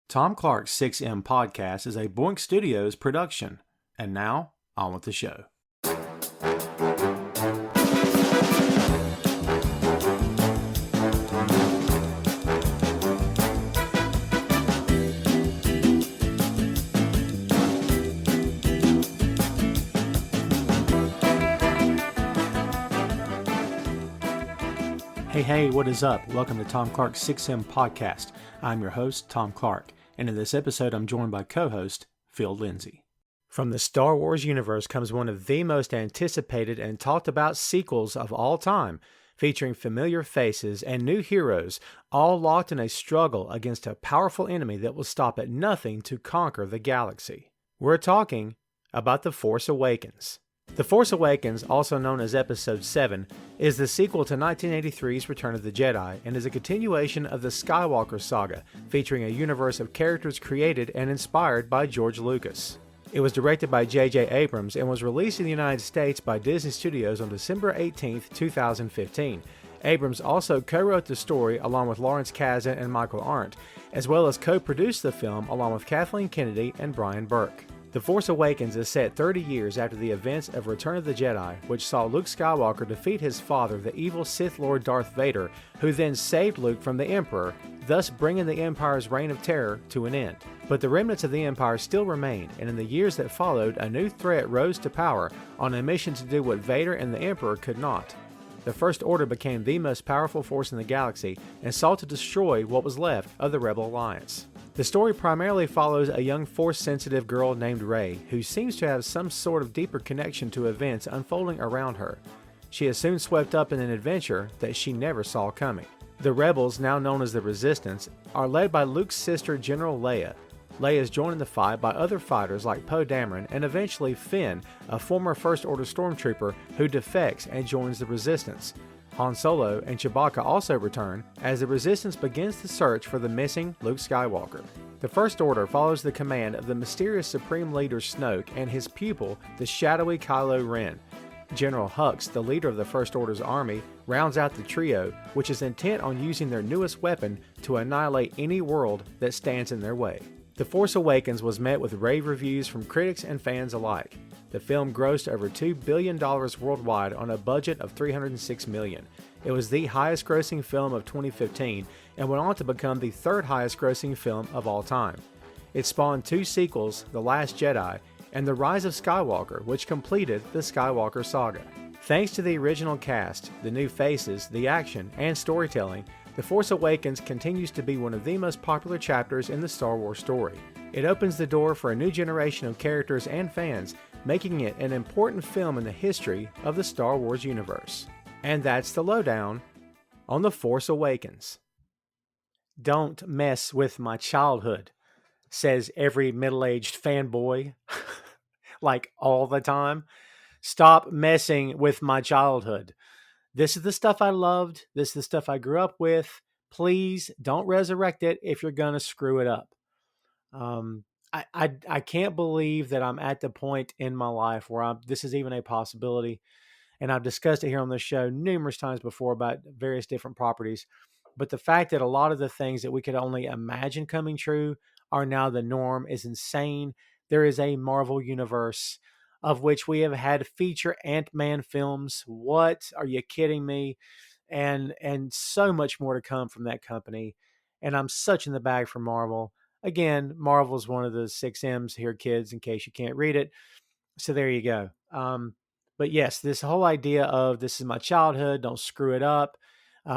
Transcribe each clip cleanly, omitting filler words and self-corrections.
Tom Clark's 6M podcast is a Boink Studios production. And now, on with the show. Hey, what is up? Welcome to Tom Clark's 6M podcast. I'm your host, Tom Clark, and in this episode I'm joined by co-host Phil Lindsey. From the Star Wars universe comes one of the most anticipated and talked about sequels of all time, featuring familiar faces and new heroes, all locked in a struggle against a powerful enemy that will stop at nothing to conquer the galaxy. We're talking about The Force Awakens. The Force Awakens, also known as Episode 7, is the sequel to 1983's Return of the Jedi and is a continuation of the Skywalker saga, featuring a universe of characters created and inspired by George Lucas. It was directed by J.J. Abrams and was released in the United States by Disney Studios on December 18, 2015. Abrams also co-wrote the story along with Lawrence Kasdan and Michael Arndt, as well as co-produced the film along with Kathleen Kennedy and Brian Burke. The Force Awakens is set 30 years after the events of Return of the Jedi, which saw Luke Skywalker defeat his father, the evil Sith Lord Darth Vader, who then saved Luke from the Emperor, thus bringing the Empire's reign of terror to an end. But the remnants of the Empire still remain, and in the years that followed, a new threat rose to power on a mission to do what Vader and the Emperor could not. The First Order became the most powerful force in the galaxy and sought to destroy what was left of the Rebel Alliance. The story primarily follows a young Force-sensitive girl named Rey, who seems to have some sort of deeper connection to events unfolding around her. She is soon swept up in an adventure that she never saw coming. The Rebels, now known as the Resistance, are led by Luke's sister General Leia. Leia is joined in the fight by other fighters like Poe Dameron and eventually Finn, a former First Order stormtrooper who defects and joins the Resistance. Han Solo and Chewbacca also return as the Resistance begins the search for the missing Luke Skywalker. The First Order follows the command of the mysterious Supreme Leader Snoke and his pupil, the shadowy Kylo Ren. General Hux, the leader of the First Order's army, rounds out the trio, which is intent on using their newest weapon to annihilate any world that stands in their way. The Force Awakens was met with rave reviews from critics and fans alike. The film grossed over $2 billion worldwide on a budget of $306 million. It was the highest grossing film of 2015 and went on to become the third highest grossing film of all time. It spawned two sequels, The Last Jedi and The Rise of Skywalker, which completed the Skywalker saga. Thanks to the original cast, the new faces, the action, and storytelling, The Force Awakens continues to be one of the most popular chapters in the Star Wars story. It opens the door for a new generation of characters and fans, making it an important film in the history of the Star Wars universe. And that's the lowdown on The Force Awakens. Don't mess with my childhood, says every middle-aged fanboy, like all the time. Stop messing with my childhood. This is the stuff I loved. This is the stuff I grew up with. Please don't resurrect it if you're going to screw it up. I can't believe that I'm at the point in my life where this is even a possibility. And I've discussed it here on the show numerous times before about various different properties. But the fact that a lot of the things that we could only imagine coming true are now the norm is insane. There is a Marvel universe of which we have had feature Ant-Man films. What? Are you kidding me? And so much more to come from that company. And I'm such in the bag for Marvel. Again, Marvel's one of the 6Ms here, kids, in case you can't read it. So there you go. But yes, this whole idea of this is my childhood, don't screw it up.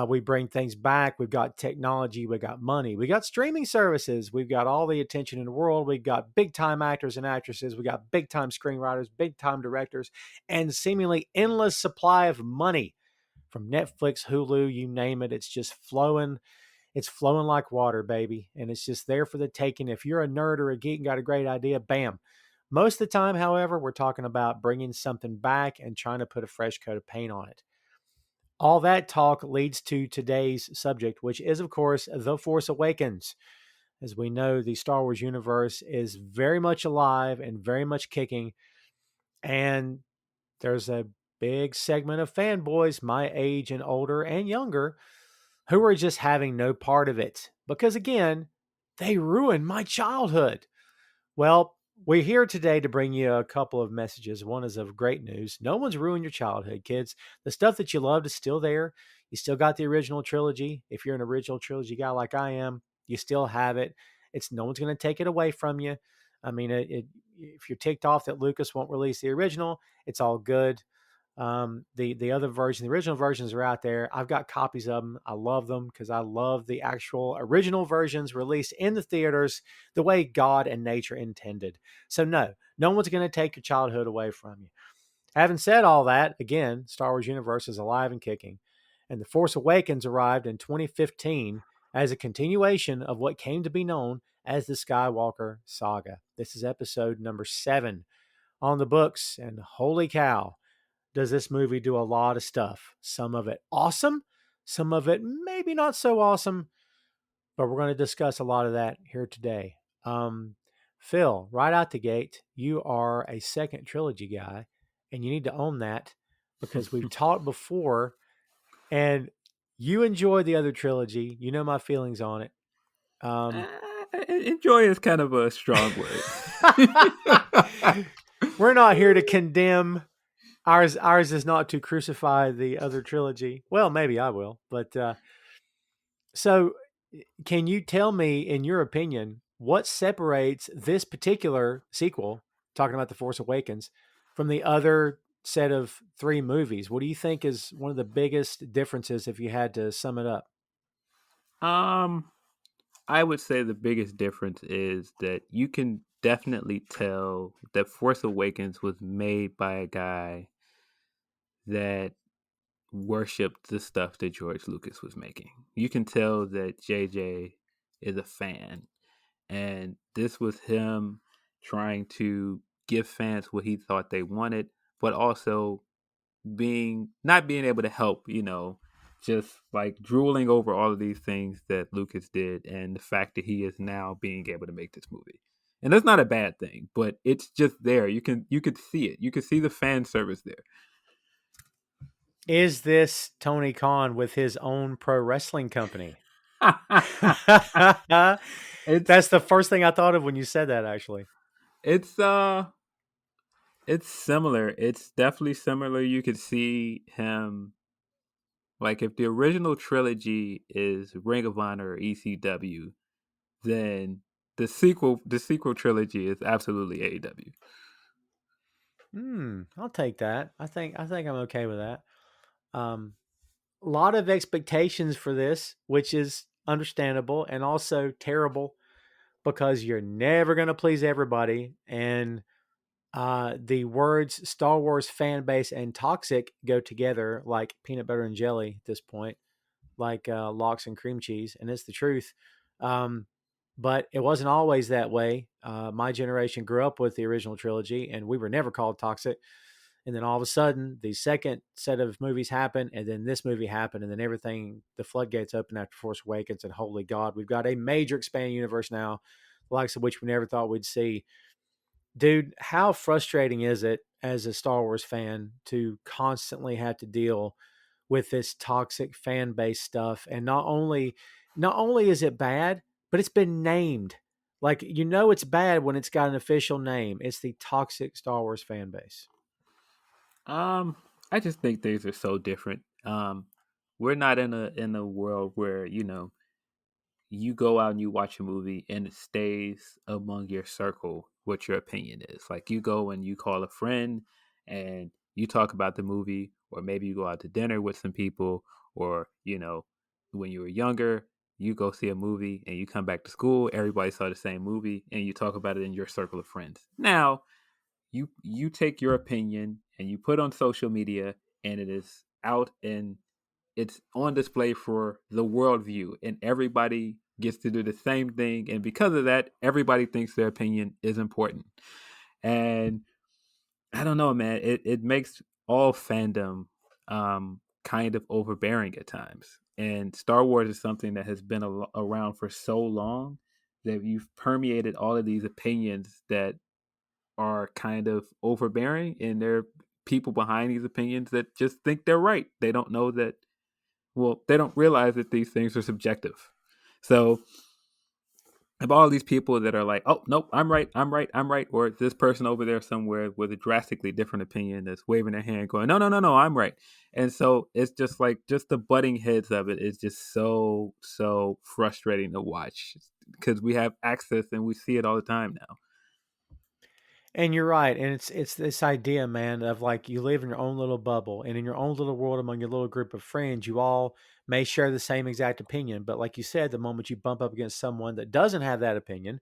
We bring things back. We've got technology. We've got money. We got streaming services. We've got all the attention in the world. We've got big-time actors and actresses. We got big-time screenwriters, big-time directors, and seemingly endless supply of money from Netflix, Hulu, you name it. It's just flowing. It's flowing like water, baby. And it's just there for the taking. If you're a nerd or a geek and got a great idea, bam. Most of the time, however, we're talking about bringing something back and trying to put a fresh coat of paint on it. All that talk leads to today's subject, which is, of course, The Force Awakens. As we know, the Star Wars universe is very much alive and very much kicking. And there's a big segment of fanboys my age and older and younger who are just having no part of it. Because again, They ruined my childhood. Well, we're here today to bring you a couple of messages. One is of great news. No one's ruined your childhood, kids. The stuff that you loved is still there. You still got the original trilogy. If you're an original trilogy guy like I am, you still have it. It's no one's going to take it away from you. I mean, if you're ticked off that Lucas won't release the original, it's all good. The other version, the original versions are out there. I've got copies of them. I love them because I love the actual original versions released in the theaters the way God and nature intended. So no one's going to take your childhood away from you. Having said all that, again, Star Wars universe is alive and kicking, and the Force Awakens arrived in 2015 as a continuation of what came to be known as the Skywalker saga. This is episode number 7 on the books, and holy cow, does this movie do a lot of stuff. Some of it awesome, some of it maybe not so awesome, but we're going to discuss a lot of that here today. Phil, right out the gate, you are a second trilogy guy, and you need to own that because we've talked before, and you enjoy the other trilogy. You know my feelings on it. Enjoy is kind of a strong word. We're not here to condemn. Ours is not to crucify the other trilogy. Well, maybe I will, but so can you tell me, in your opinion, what separates this particular sequel, talking about the Force Awakens, from the other set of 3 movies? What do you think is one of the biggest differences if you had to sum it up? I would say the biggest difference is that you can definitely tell that Force Awakens was made by a guy that worshipped the stuff that George Lucas was making. You can tell that JJ is a fan, and this was him trying to give fans what he thought they wanted, but also not being able to help, just like drooling over all of these things that Lucas did and the fact that he is now being able to make this movie. And that's not a bad thing, but it's just there. You could see it. You could see the fan service there. Is this Tony Khan with his own pro wrestling company? That's the first thing I thought of when you said that, actually. It's similar. It's definitely similar. You could see him, like, if the original trilogy is Ring of Honor or ECW, then the sequel trilogy is absolutely AEW. I'll take that. I think I'm okay with that. A lot of expectations for this, which is understandable and also terrible because you're never going to please everybody. And the words Star Wars fan base and toxic go together like peanut butter and jelly at this point, like lox and cream cheese. And it's the truth. But it wasn't always that way. My generation grew up with the original trilogy, and we were never called toxic. And then all of a sudden, the second set of movies happened, and then this movie happened, and then everything, the floodgates open after Force Awakens, and holy God, we've got a major expanded universe now, the likes of which we never thought we'd see. Dude, how frustrating is it as a Star Wars fan to constantly have to deal with this toxic fan base stuff? And not only is it bad, but it's been named. Like, it's bad when it's got an official name. It's the toxic Star Wars fan base. I just think things are so different. We're not in a world where, you go out and you watch a movie and it stays among your circle what your opinion is. Like, you go and you call a friend and you talk about the movie, or maybe you go out to dinner with some people, or, when you were younger, you go see a movie and you come back to school, everybody saw the same movie, and you talk about it in your circle of friends. Now, you take your opinion and you put on social media, and it is out and it's on display for the world view, and everybody gets to do the same thing, and because of that, everybody thinks their opinion is important. And I don't know, man, it makes all fandom kind of overbearing at times. And Star Wars is something that has been around for so long that you've permeated all of these opinions that are kind of overbearing, and there are people behind these opinions that just think they're right. They don't know that, well, they don't realize that these things are subjective. So of all these people that are like, oh nope, I'm right, I'm right, I'm right, or this person over there somewhere with a drastically different opinion that's waving their hand, going, no, no, no, no, I'm right. And so it's just like just the butting heads of it is just so frustrating to watch because we have access and we see it all the time now. And you're right, and it's this idea, man, of like you live in your own little bubble, and in your own little world among your little group of friends, you all may share the same exact opinion, but like you said, the moment you bump up against someone that doesn't have that opinion,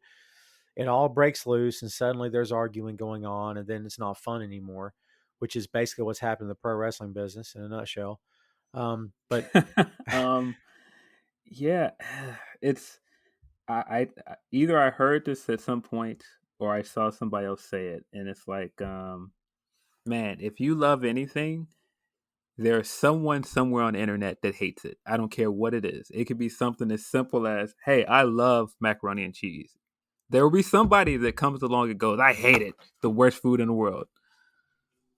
it all breaks loose, and suddenly there's arguing going on, and then it's not fun anymore, which is basically what's happened in the pro wrestling business in a nutshell. But um, yeah, it's either I heard this at some point or I saw somebody else say it, and it's like, man, if you love anything, there's someone somewhere on the internet that hates it. I don't care what it is. It could be something as simple as, hey, I love macaroni and cheese. There will be somebody that comes along and goes, I hate it. The worst food in the world.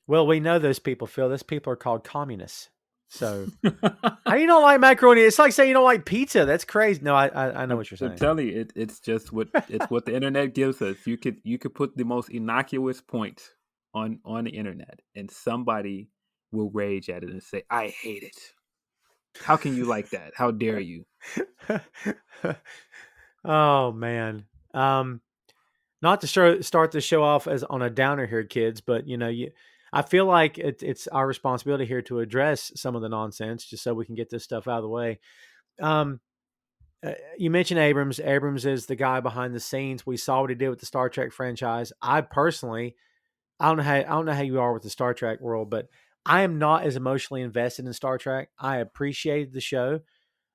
well, we know those people, Phil. Those people are called communists. So how do you not like macaroni? It's like saying you don't like pizza. That's crazy. No, I know what you're I'm saying. telling you, it's just what the internet gives us. You could put the most innocuous point on the internet, and somebody will rage at it and say, "I hate it." How can you like that? How dare you? Oh man. Um, Not to start the show off as on a downer here, kids, but I feel like it's our responsibility here to address some of the nonsense, just so we can get this stuff out of the way. Um, you mentioned Abrams. Abrams is the guy behind the scenes. We saw what he did with the Star Trek franchise. I personally, I don't know how you are with the Star Trek world, but I am not as emotionally invested in Star Trek. I appreciated the show.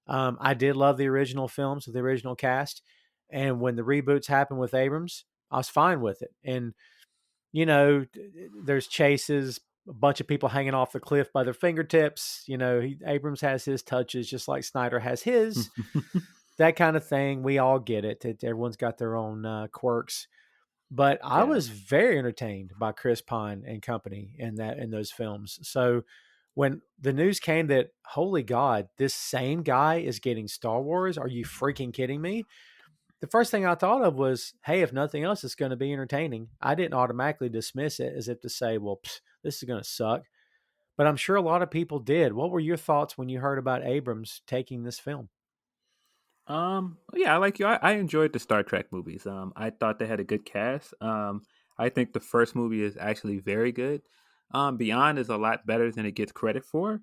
I did love the original films with the original cast, and when the reboots happened with Abrams, I was fine with it. And there's chases, a bunch of people hanging off the cliff by their fingertips. Abrams has his touches, just like Snyder has his. That kind of thing. We all get it. Everyone's got their own quirks. But I Yeah. was very entertained by Chris Pine and company in those films. So when the news came that, holy God, this same guy is getting Star Wars, are you freaking kidding me? The first thing I thought of was, hey, if nothing else, it's going to be entertaining. I didn't automatically dismiss it as if to say, well, this is going to suck. But I'm sure a lot of people did. What were your thoughts when you heard about Abrams taking this film? Yeah, like you, I enjoyed the Star Trek movies. I thought they had a good cast. I think the first movie is actually very good. Beyond is a lot better than it gets credit for.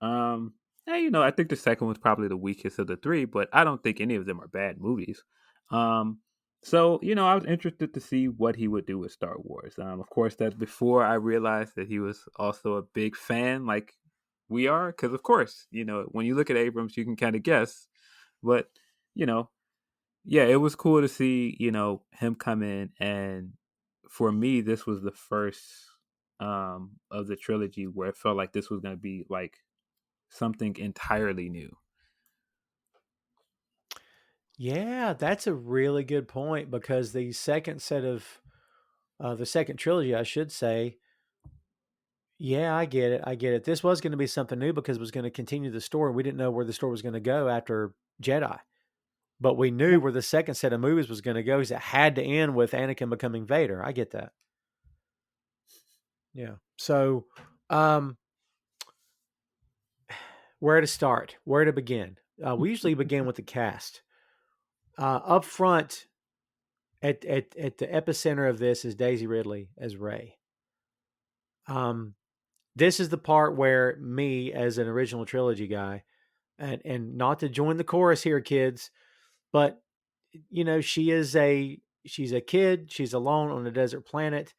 I think the second one's probably the weakest of the three, but I don't think any of them are bad movies. Um, I was interested to see what he would do with Star Wars. Of course, that's before I realized that he was also a big fan, like we are, because of course, when you look at Abrams, you can kind of guess. But you know, yeah, it was cool to see him come in, and for me, this was the first of the trilogy where it felt like this was going to be like something entirely new. Yeah, that's a really good point because the second trilogy, I should say, yeah, I get it. I get it. This was going to be something new because it was going to continue the story. We didn't know where the story was going to go after Jedi, but we knew where the second set of movies was going to go because it had to end with Anakin becoming Vader. I get that. Yeah. So, um, where to start? Where to begin? We usually begin with the cast. Up front, at the epicenter of this is Daisy Ridley as Rey. Um, this is the part where me, as an original trilogy guy, and not to join the chorus here, kids, but she's a kid. She's alone on a desert planet.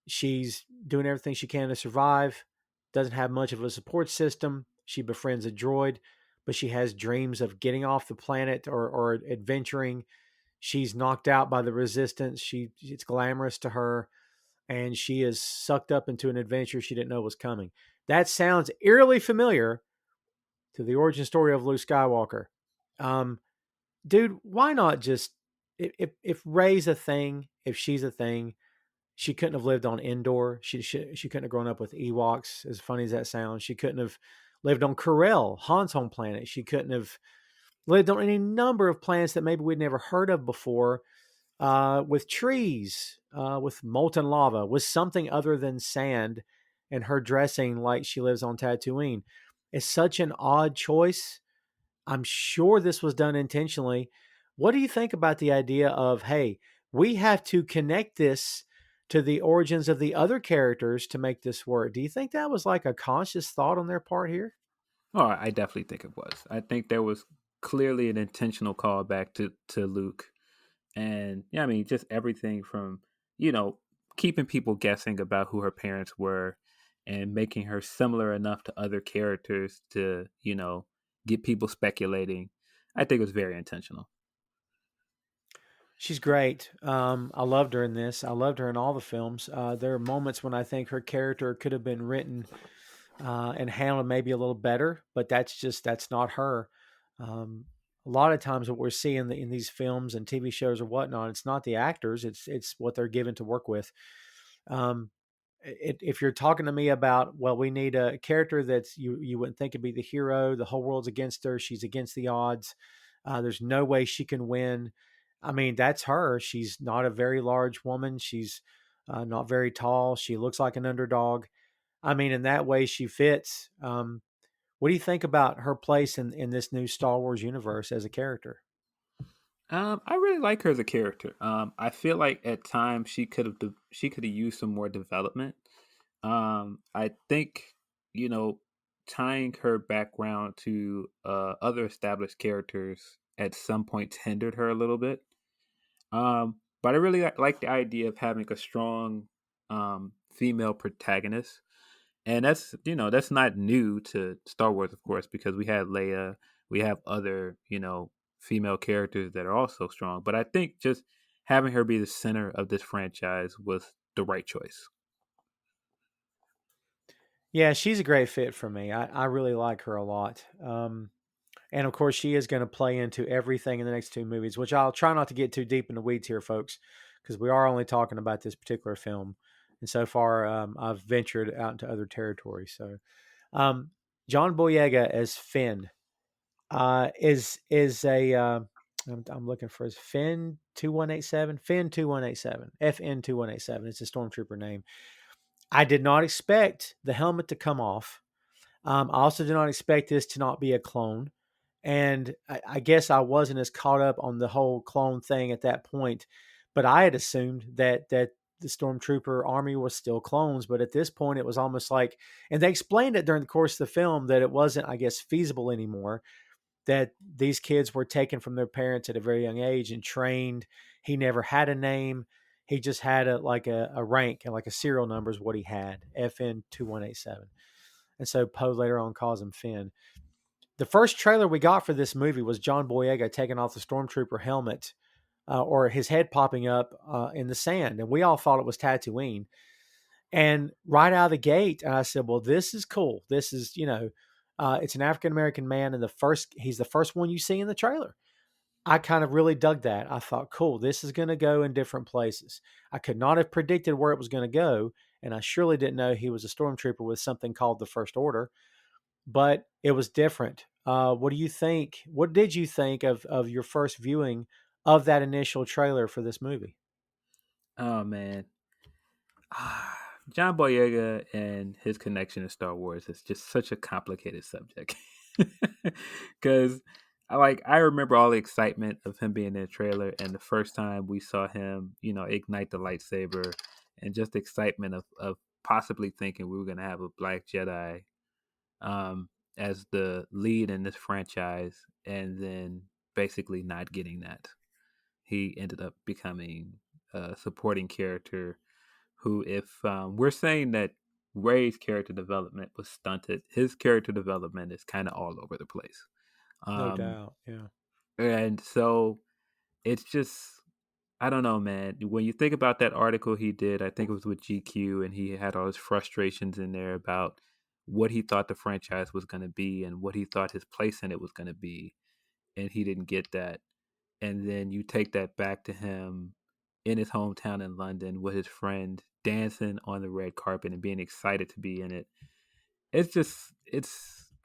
She's doing everything she can to survive. Doesn't have much of a support system. She befriends a droid, but she has dreams of getting off the planet or adventuring. She's knocked out by the resistance. It's glamorous to her, and she is sucked up into an adventure she didn't know was coming. That sounds eerily familiar to the origin story of Luke Skywalker. Um, Dude, why not just if Ray's a thing, if she's a thing, she couldn't have lived on Endor. She couldn't have grown up with Ewoks. As funny as that sounds, she couldn't have lived on Corel, Han's home planet. She couldn't have lived on any number of planets that maybe we'd never heard of before, with trees, with molten lava, with something other than sand, and her dressing like she lives on Tatooine. It's such an odd choice. I'm sure this was done intentionally. What do you think about the idea of, hey, we have to connect this to the origins of the other characters to make this work? Do you think that was like a conscious thought on their part here? Oh, I definitely think it was. I think there was clearly an intentional callback to Luke, and yeah, I mean, just everything from you know keeping people guessing about who her parents were, and making her similar enough to other characters to get people speculating. I think it was very intentional. She's great. I loved her in this. I loved her in all the films. There are moments when I think her character could have been written and handled maybe a little better, but that's not her. Um, a lot of times, what we're seeing in these films and TV shows or whatnot, it's not the actors; it's what they're given to work with. Um, if you're talking to me about, well, we need a character that's you wouldn't think would be the hero. The whole world's against her. She's against the odds. There's no way she can win. I mean, that's her. She's not a very large woman. She's not very tall. She looks like an underdog. I mean, in that way, she fits. What do you think about her place in this new Star Wars universe as a character? I really like her as a character. I feel like at times she could have used some more development. I think you know tying her background to other established characters at some points hindered her a little bit. But I really like the idea of having a strong female protagonist, and that's not new to Star Wars, of course, because we had Leia, we have other female characters that are also strong. But I think just having her be the center of this franchise was the right choice. Yeah, she's a great fit for me. I really like her a lot. And of course, she is going to play into everything in the next two movies, which I'll try not to get too deep in the weeds here, folks, because we are only talking about this particular film. And so far, I've ventured out into other territory. So, um, John Boyega as Finn is a. I'm looking for his Finn 2187, Finn 2187, FN 2187. It's a stormtrooper name. I did not expect the helmet to come off. I also did not expect this to not be a clone. And I guess I wasn't as caught up on the whole clone thing at that point, but I had assumed that the stormtrooper army was still clones. But at this point, it was almost like, and they explained it during the course of the film that it wasn't, I guess, feasible anymore. That these kids were taken from their parents at a very young age and trained. He never had a name. He just had a rank and like a serial number is what he had, FN 2187. And so Poe later on calls him Finn. The first trailer we got for this movie was John Boyega taking off the stormtrooper helmet, or his head popping up in the sand, and we all thought it was Tatooine. And right out of the gate, I said, "Well, this is cool. This is it's an African American man, and he's the first one you see in the trailer." I kind of really dug that. I thought, cool, this is going to go in different places. I could not have predicted where it was going to go, and I surely didn't know he was a stormtrooper with something called the First Order, but it was different. What do you think? What did you think of your first viewing of that initial trailer for this movie? Oh man, John Boyega and his connection to Star Wars is just such a complicated subject. Because I remember all the excitement of him being in the trailer, and the first time we saw him, ignite the lightsaber, and just the excitement of possibly thinking we were going to have a Black Jedi um, as the lead in this franchise, and then basically not getting that. He ended up becoming a supporting character who, if we're saying that Ray's character development was stunted, his character development is kind of all over the place. No Um, doubt. Yeah. and so it's just, I don't know, man. When you think about that article he did, I think it was with GQ, and he had all his frustrations in there about what he thought the franchise was going to be and what he thought his place in it was going to be. And he didn't get that. And then you take that back to him in his hometown in London with his friend dancing on the red carpet and being excited to be in it. It's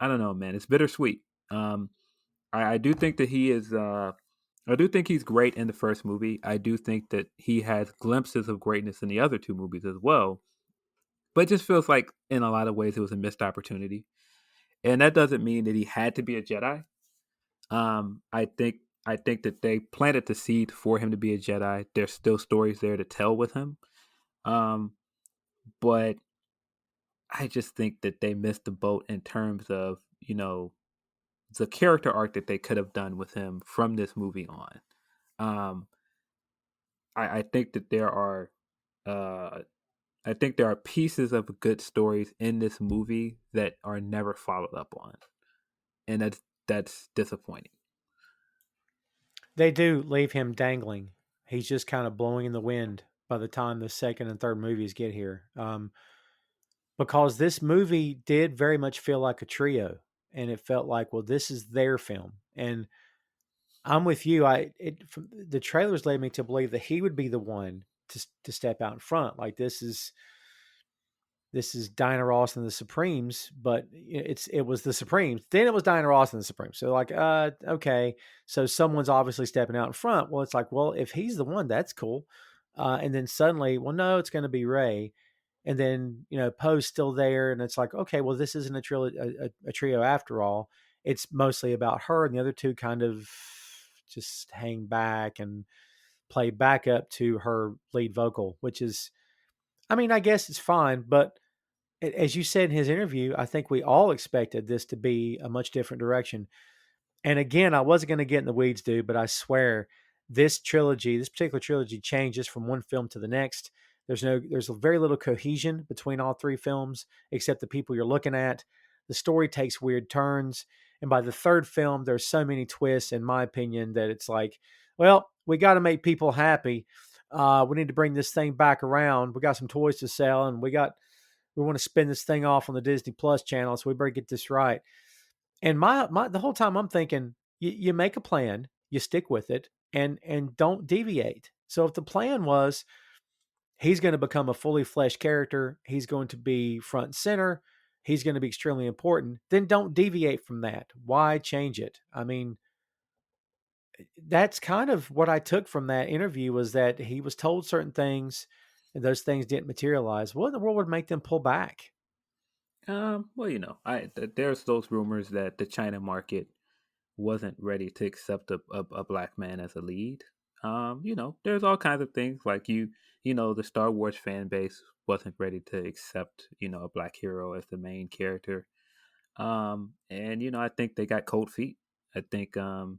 I don't know, man. It's bittersweet. Um, I do think that he is. I do think he's great in the first movie. I do think that he has glimpses of greatness in the other two movies as well. But it just feels like in a lot of ways it was a missed opportunity. And that doesn't mean that he had to be a Jedi. I think that they planted the seed for him to be a Jedi. There's still stories there to tell with him. Um, but I just think that they missed the boat in terms of, the character arc that they could have done with him from this movie on. Um, I think that uh, I think there are pieces of good stories in this movie that are never followed up on, and that's disappointing. They do leave him dangling. He's just kind of blowing in the wind by the time the second and third movies get here. Because this movie did very much feel like a trio, and it felt like, well, this is their film. And I'm with you. The trailers led me to believe that he would be the one to step out in front. Like this is Diana Ross and the Supremes, but it was the Supremes. Then it was Diana Ross and the Supremes. So like, okay, so someone's obviously stepping out in front. Well, it's like, well, if he's the one, that's cool. And then suddenly, well, no, it's going to be Ray. And then Poe's still there, and it's like, okay, well, this isn't a trio after all. It's mostly about her, and the other two kind of just hang back and play backup to her lead vocal, which is, I mean, I guess it's fine, but as you said in his interview, I think we all expected this to be a much different direction. And again, I wasn't going to get in the weeds, dude, but I swear this particular trilogy changes from one film to the next. There's very little cohesion between all three films, except the people you're looking at. The story takes weird turns. And by the third film, there's so many twists, in my opinion, that it's like, well, we got to make people happy. We need to bring this thing back around. We got some toys to sell, and we want to spin this thing off on the Disney Plus channel, so we better get this right. And the whole time I'm thinking, you make a plan, you stick with it, and don't deviate. So if the plan was he's going to become a fully fleshed character, he's going to be front and center, he's going to be extremely important, then don't deviate from that. Why change it? I mean, that's kind of what I took from that interview, was that he was told certain things and those things didn't materialize. What in the world would make them pull back? Well, there's those rumors that the China market wasn't ready to accept a black man as a lead. There's all kinds of things like the Star Wars fan base wasn't ready to accept, a black hero as the main character. And I think they got cold feet. I think, and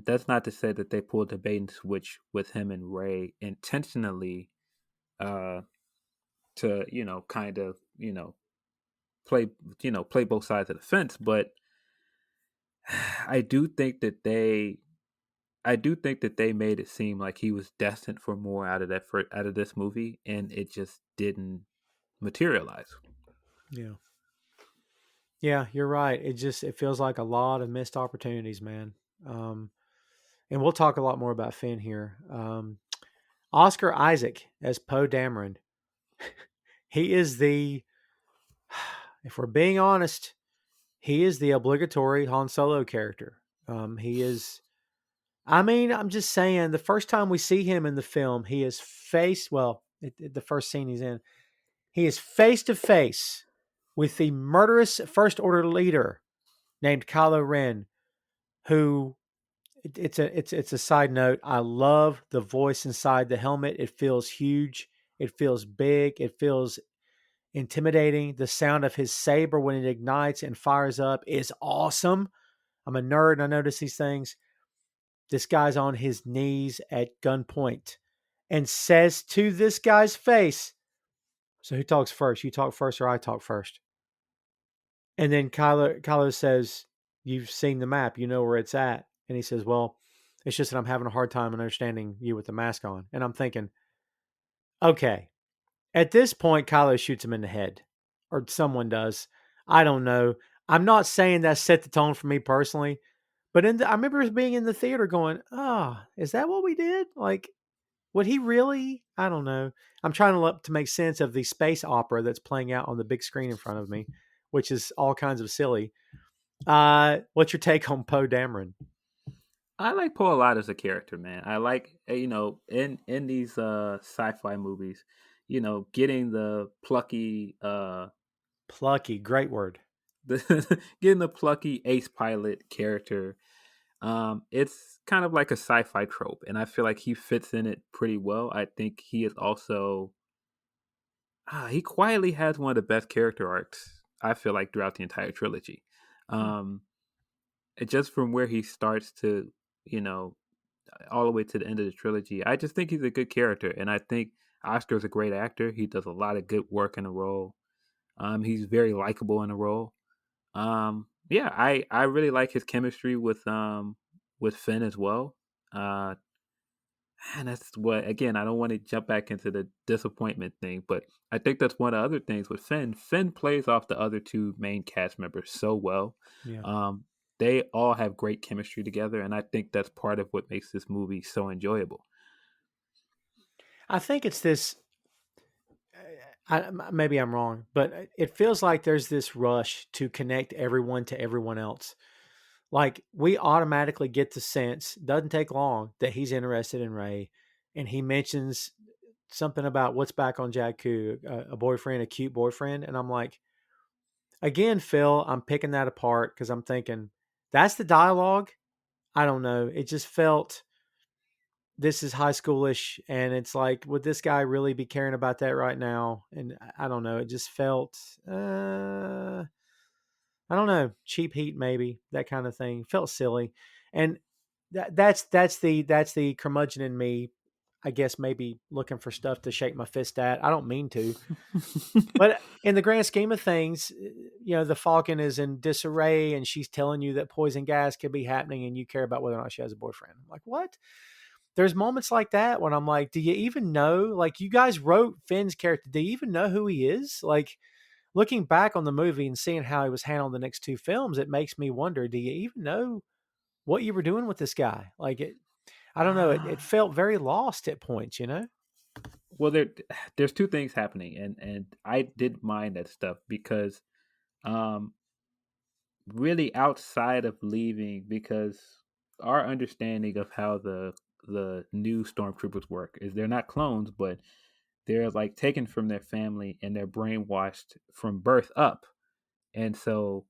that's not to say that they pulled the bait and switch with him and Ray intentionally, uh, to kind of play play both sides of the fence, but I do think that they I do think that they made it seem like he was destined for more out of this movie, and it just didn't materialize. Yeah. Yeah, you're right. It feels like a lot of missed opportunities, man. Um, and we'll talk a lot more about Finn here. Oscar Isaac as Poe Dameron. He is if we're being honest, he is the obligatory Han Solo character. He is. I mean, I'm just saying. The first time we see him in the film, he is the first scene he's in, he is face to face with the murderous First Order leader named Kylo Ren, who it's a side note. I love the voice inside the helmet. It feels huge. It feels big. It feels intimidating. The sound of his saber when it ignites and fires up is awesome. I'm a nerd and I notice these things. This guy's on his knees at gunpoint and says to this guy's face, so who talks first? You talk first or I talk first? And then Kylo says, you've seen the map, you know where it's at. And he says, well, it's just that I'm having a hard time understanding you with the mask on. And I'm thinking, okay, at this point, Kylo shoots him in the head, or someone does. I don't know. I'm not saying that set the tone for me personally, but I remember being in the theater going, oh, is that what we did? Like, would he really? I don't know. I'm trying to make sense of the space opera that's playing out on the big screen in front of me, which is all kinds of silly. What's your take on Poe Dameron? I like Poe a lot as a character, man. I like in these sci-fi movies, getting the plucky Plucky, great word. getting the plucky ace pilot character. It's kind of like a sci-fi trope, and I feel like he fits in it pretty well. I think he is also he quietly has one of the best character arcs I feel like throughout the entire trilogy. Um, just from where he starts to, you know, all the way to the end of the trilogy, I just think he's a good character, and I think Oscar's a great actor. He does a lot of good work in the role. He's very likable in the role. Yeah, I really like his chemistry with Finn as well. Uh, and that's what, again, I don't want to jump back into the disappointment thing, but I think that's one of the other things with Finn. Finn plays off the other two main cast members so well. Yeah. Um, they all have great chemistry together, and I think that's part of what makes this movie so enjoyable. I think it's this. Maybe I'm wrong, but it feels like there's this rush to connect everyone to everyone else. Like we automatically get the sense, doesn't take long, that he's interested in Ray, and he mentions something about what's back on Jakku, a boyfriend, a cute boyfriend, and I'm like, again, Phil, I'm picking that apart because I'm thinking that's the dialogue. I don't know. It just felt this is high schoolish, and it's like, would this guy really be caring about that right now? And I don't know. It just felt, I don't know, cheap heat, maybe that kind of thing. Felt silly, and that's the curmudgeon in me. I guess maybe looking for stuff to shake my fist at. I don't mean to, but in the grand scheme of things, the Falcon is in disarray, and she's telling you that poison gas could be happening, and you care about whether or not she has a boyfriend. I'm like, what? There's moments like that when I'm like, do you even know? Like, you guys wrote Finn's character. Do you even know who he is? Like, looking back on the movie and seeing how he was handled in the next two films, it makes me wonder, do you even know what you were doing with this guy? Like, I don't know. It Ah, felt very lost at points. well, there's two things happening, and I did mind that stuff because um, really outside of leaving, because our understanding of how the new stormtroopers work is they're not clones, but they're like taken from their family and they're brainwashed from birth up. And so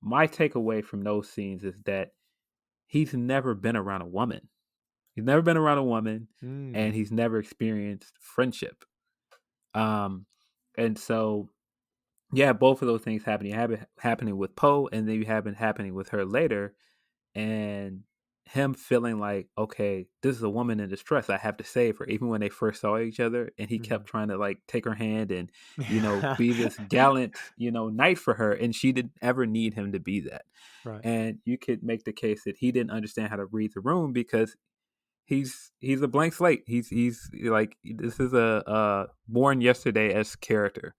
my takeaway from those scenes is that he's never been around a woman. He's never been around a woman, Mm. and he's never experienced friendship. Um, and so yeah, both of those things happening with Poe, and then you have it happening with her later, and him feeling like, okay, this is a woman in distress. I have to save her. Even when they first saw each other, and he Hmm. kept trying to like take her hand and be this gallant knight for her, and she didn't ever need him to be that. Right. And you could make the case that he didn't understand how to read the room because he's a blank slate. He's like, this is a born yesterday as character.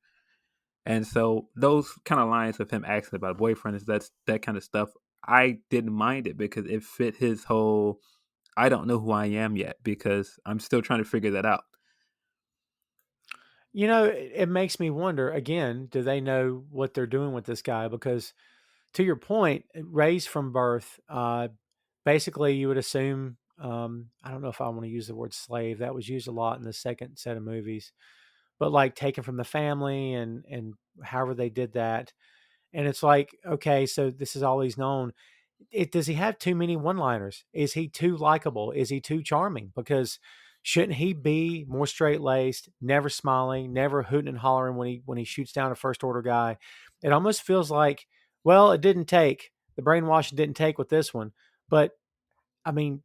And so those kind of lines of him asking about a boyfriend is that kind of stuff. I didn't mind it because it fit his whole I don't know who I am yet because I'm still trying to figure that out. It makes me wonder again, do they know what they're doing with this guy? Because to your point, raised from birth, basically you would assume, I don't know if I want to use the word slave. That was used a lot in the second set of movies, but like taken from the family and however they did that. And it's like, okay, so this is all he's known. Does he have too many one-liners? Is he too likable? Is he too charming? Because shouldn't he be more straight-laced, never smiling, never hooting and hollering when he shoots down a first order guy? It almost feels like, well, it didn't take. The brainwashing didn't take with this one. But I mean,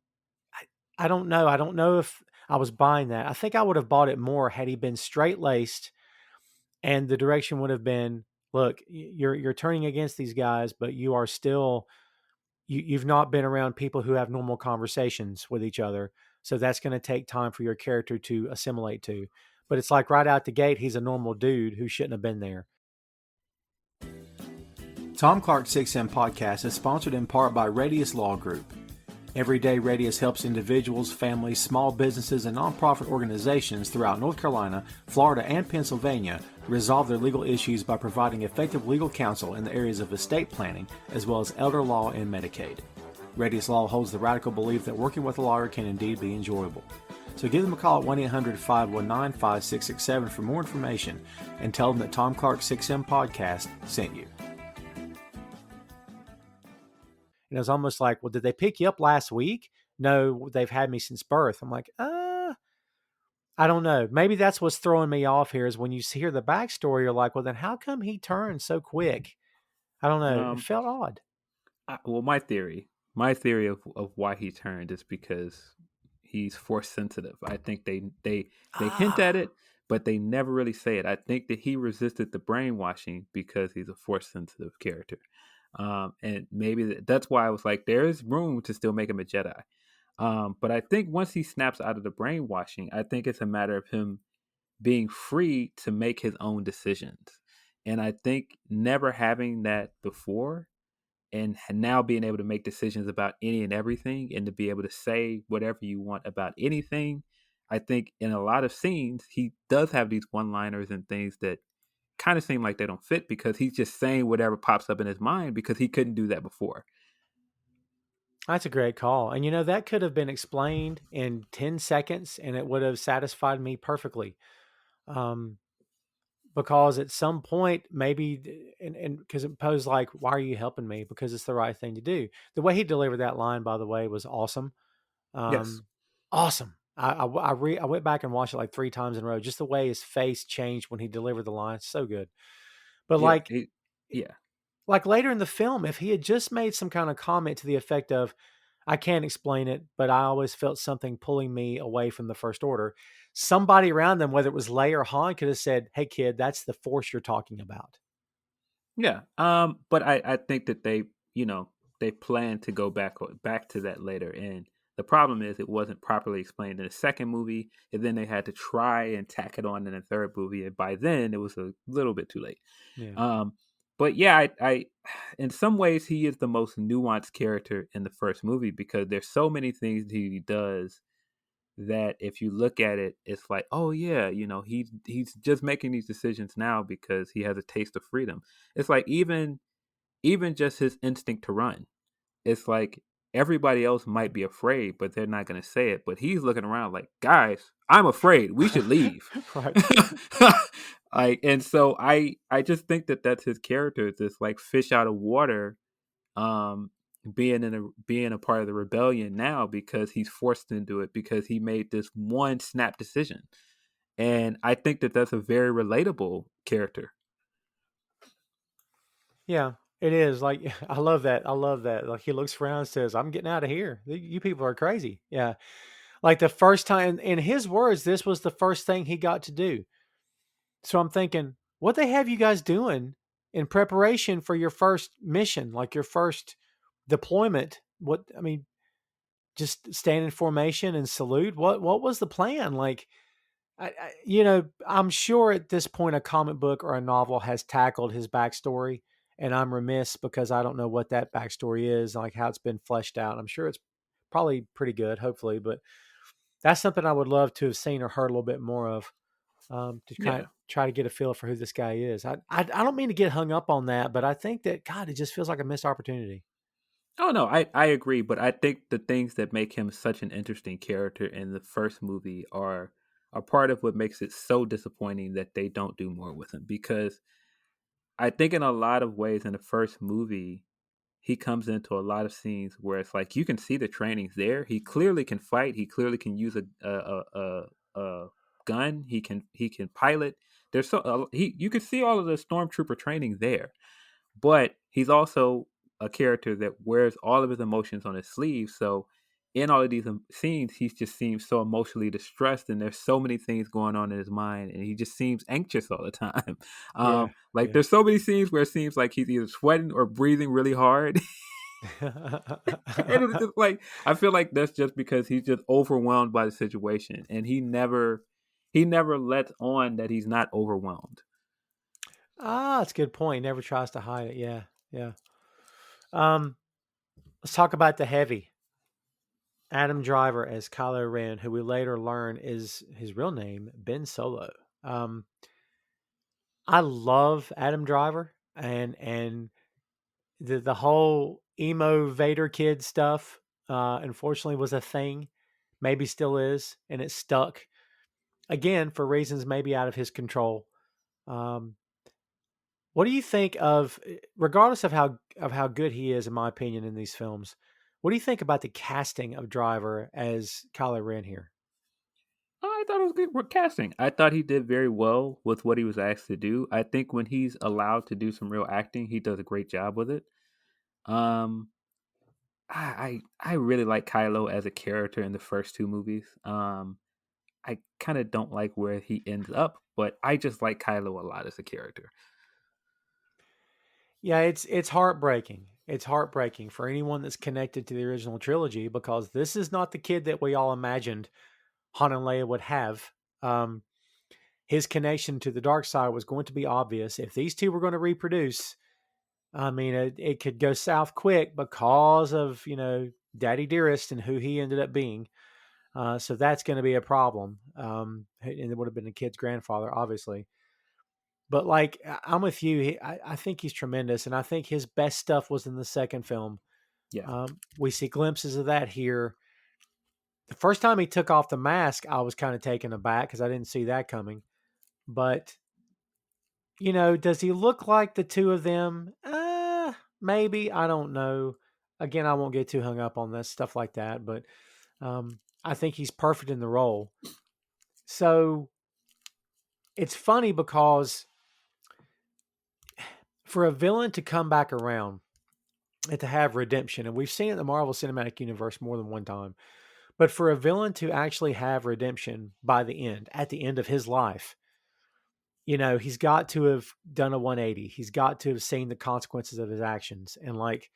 I don't know. I don't know if I was buying that. I think I would have bought it more had he been straight-laced and the direction would have been, look, you're turning against these guys, but you are still you've not been around people who have normal conversations with each other. So that's going to take time for your character to assimilate to. But it's like right out the gate, he's a normal dude who shouldn't have been there. Tom Clark's 6M podcast is sponsored in part by Radius Law Group. Every day, Radius helps individuals, families, small businesses, and nonprofit organizations throughout North Carolina, Florida, and Pennsylvania resolve their legal issues by providing effective legal counsel in the areas of estate planning, as well as elder law and Medicaid. Readiest Law holds the radical belief that working with a lawyer can indeed be enjoyable. So give them a call at 1-800-519-5667 for more information and tell them that Tom Clark 6M Podcast sent you. And it was almost like, well, did they pick you up last week? No, they've had me since birth. I'm like, I don't know. Maybe that's what's throwing me off here is when you hear the backstory, you're like, well, then how come he turned so quick? I don't know. It felt odd. Well, my theory of why he turned is because he's force sensitive. I think they hint at it, but they never really say it. I think that he resisted the brainwashing because he's a force sensitive character. And maybe that's why I was like, there is room to still make him a Jedi. But I think once he snaps out of the brainwashing, I think it's a matter of him being free to make his own decisions. And I think never having that before and now being able to make decisions about any and everything and to be able to say whatever you want about anything, I think in a lot of scenes, he does have these one-liners and things that kind of seem like they don't fit because he's just saying whatever pops up in his mind because he couldn't do that before. That's a great call. And, that could have been explained in 10 seconds and it would have satisfied me perfectly. Because at some point, maybe, and because it posed like, why are you helping me? Because it's the right thing to do. The way he delivered that line, by the way, was awesome. Yes. Awesome. I went back and watched it like 3 times in a row. Just the way his face changed when he delivered the line. So good. But like later in the film, if he had just made some kind of comment to the effect of, I can't explain it, but I always felt something pulling me away from the First Order. Somebody around them, whether it was Leia or Han, could have said, hey kid, that's the Force you're talking about. Yeah. But I think that they plan to go back to that later. And the problem is it wasn't properly explained in the second movie. And then they had to try and tack it on in the third movie. And by then it was a little bit too late. Yeah. But yeah, I in some ways he is the most nuanced character in the first movie because there's so many things he does that if you look at it, it's like, oh yeah, he's just making these decisions now because he has a taste of freedom. It's like even just his instinct to run. It's like everybody else might be afraid, but they're not going to say it. But he's looking around like, guys, I'm afraid. We should leave. And so I just think that that's his character. It's this like fish out of water, being a part of the rebellion now because he's forced into it because he made this one snap decision. And I think that that's a very relatable character. Yeah, it is. Like, I love that. Like, he looks around and says, I'm getting out of here. You people are crazy. Yeah. Like the first time, in his words, this was the first thing he got to do. So I'm thinking, what they have you guys doing in preparation for your first mission, like your first deployment? Just stand in formation and salute. What was the plan? Like, I'm sure at this point a comic book or a novel has tackled his backstory, and I'm remiss because I don't know what that backstory is, like how it's been fleshed out. I'm sure it's probably pretty good, hopefully, but that's something I would love to have seen or heard a little bit more of. To try to get a feel for who this guy is. I don't mean to get hung up on that, but I think that, God, it just feels like a missed opportunity. Oh no, I agree, but I think the things that make him such an interesting character in the first movie are part of what makes it so disappointing that they don't do more with him. Because I think in a lot of ways in the first movie, he comes into a lot of scenes where it's like you can see the training's there. He clearly can fight. He clearly can use a gun. He can pilot. There's you can see all of the stormtrooper training there, but he's also a character that wears all of his emotions on his sleeve. So in all of these scenes, he just seems so emotionally distressed, and there's so many things going on in his mind, and he just seems anxious all the time. There's so many scenes where it seems like he's either sweating or breathing really hard. And it's just like, I feel like that's just because he's just overwhelmed by the situation, and he never lets on that he's not overwhelmed. That's a good point. He never tries to hide it. Yeah. Let's talk about the heavy. Adam Driver as Kylo Ren, who we later learn is his real name, Ben Solo. I love Adam Driver and the whole emo Vader kid stuff. Unfortunately, was a thing, maybe still is, and it stuck again for reasons maybe out of his control. Um, what do you think of, regardless of how good he is, in my opinion, in these films? What do you think about the casting of Driver as Kylo Ren here? I thought it was good casting. I thought he did very well with what he was asked to do. I think when he's allowed to do some real acting, he does a great job with it. Um, I really like Kylo as a character in the first two movies. I kind of don't like where he ends up, but I just like Kylo a lot as a character. Yeah, it's heartbreaking. It's heartbreaking for anyone that's connected to the original trilogy because this is not the kid that we all imagined Han and Leia would have. Um, his connection to the dark side was going to be obvious. If these two were going to reproduce, I mean, it could go south quick because of Daddy Dearest and who he ended up being. So that's going to be a problem. And it would have been the kid's grandfather, obviously. But like I'm with you, I think he's tremendous, and I think his best stuff was in the second film. Yeah. We see glimpses of that here. The first time he took off the mask, I was kind of taken aback because I didn't see that coming. But does he look like the two of them? Maybe, I don't know. Again, I won't get too hung up on this stuff like that, but I think he's perfect in the role. So it's funny because for a villain to come back around and to have redemption, and we've seen it in the Marvel Cinematic Universe more than one time, but for a villain to actually have redemption by the end, at the end of his life, he's got to have done a 180. He's got to have seen the consequences of his actions. And like,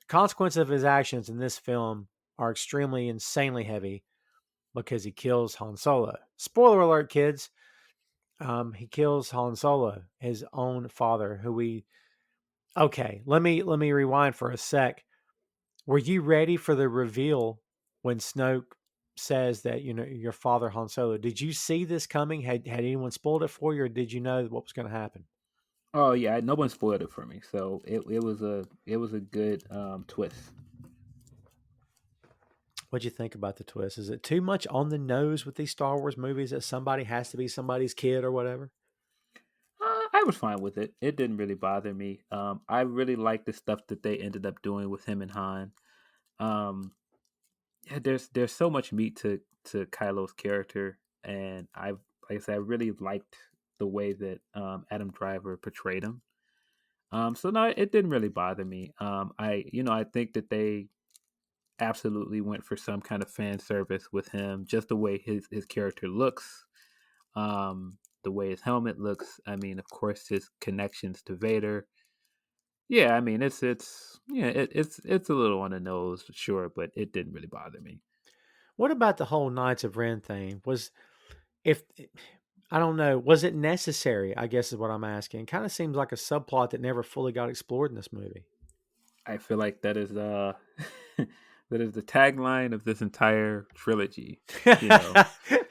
consequences of his actions in this film are extremely insanely heavy because he kills Han Solo. Spoiler alert, kids. He kills Han Solo, his own father, who we. Okay, let me rewind for a sec. Were you ready for the reveal when Snoke says that your father Han Solo? Did you see this coming? Had anyone spoiled it for you, or did you know what was going to happen? Oh yeah, no one spoiled it for me, so it was a good twist. What'd you think about the twist? Is it too much on the nose with these Star Wars movies that somebody has to be somebody's kid or whatever? I was fine with it. It didn't really bother me. I really liked the stuff that they ended up doing with him and Han. Um, yeah, there's so much meat to Kylo's character, and like I said, I really liked the way that Adam Driver portrayed him. So no, it didn't really bother me. I think that they absolutely went for some kind of fan service with him, just the way his character looks, the way his helmet looks. I mean, of course, his connections to Vader. Yeah, I mean, it's a little on the nose, sure, but it didn't really bother me. What about the whole Knights of Ren thing? If I don't know, was it necessary? I guess is what I'm asking. Kind of seems like a subplot that never fully got explored in this movie. I feel like that is that is the tagline of this entire trilogy. You know,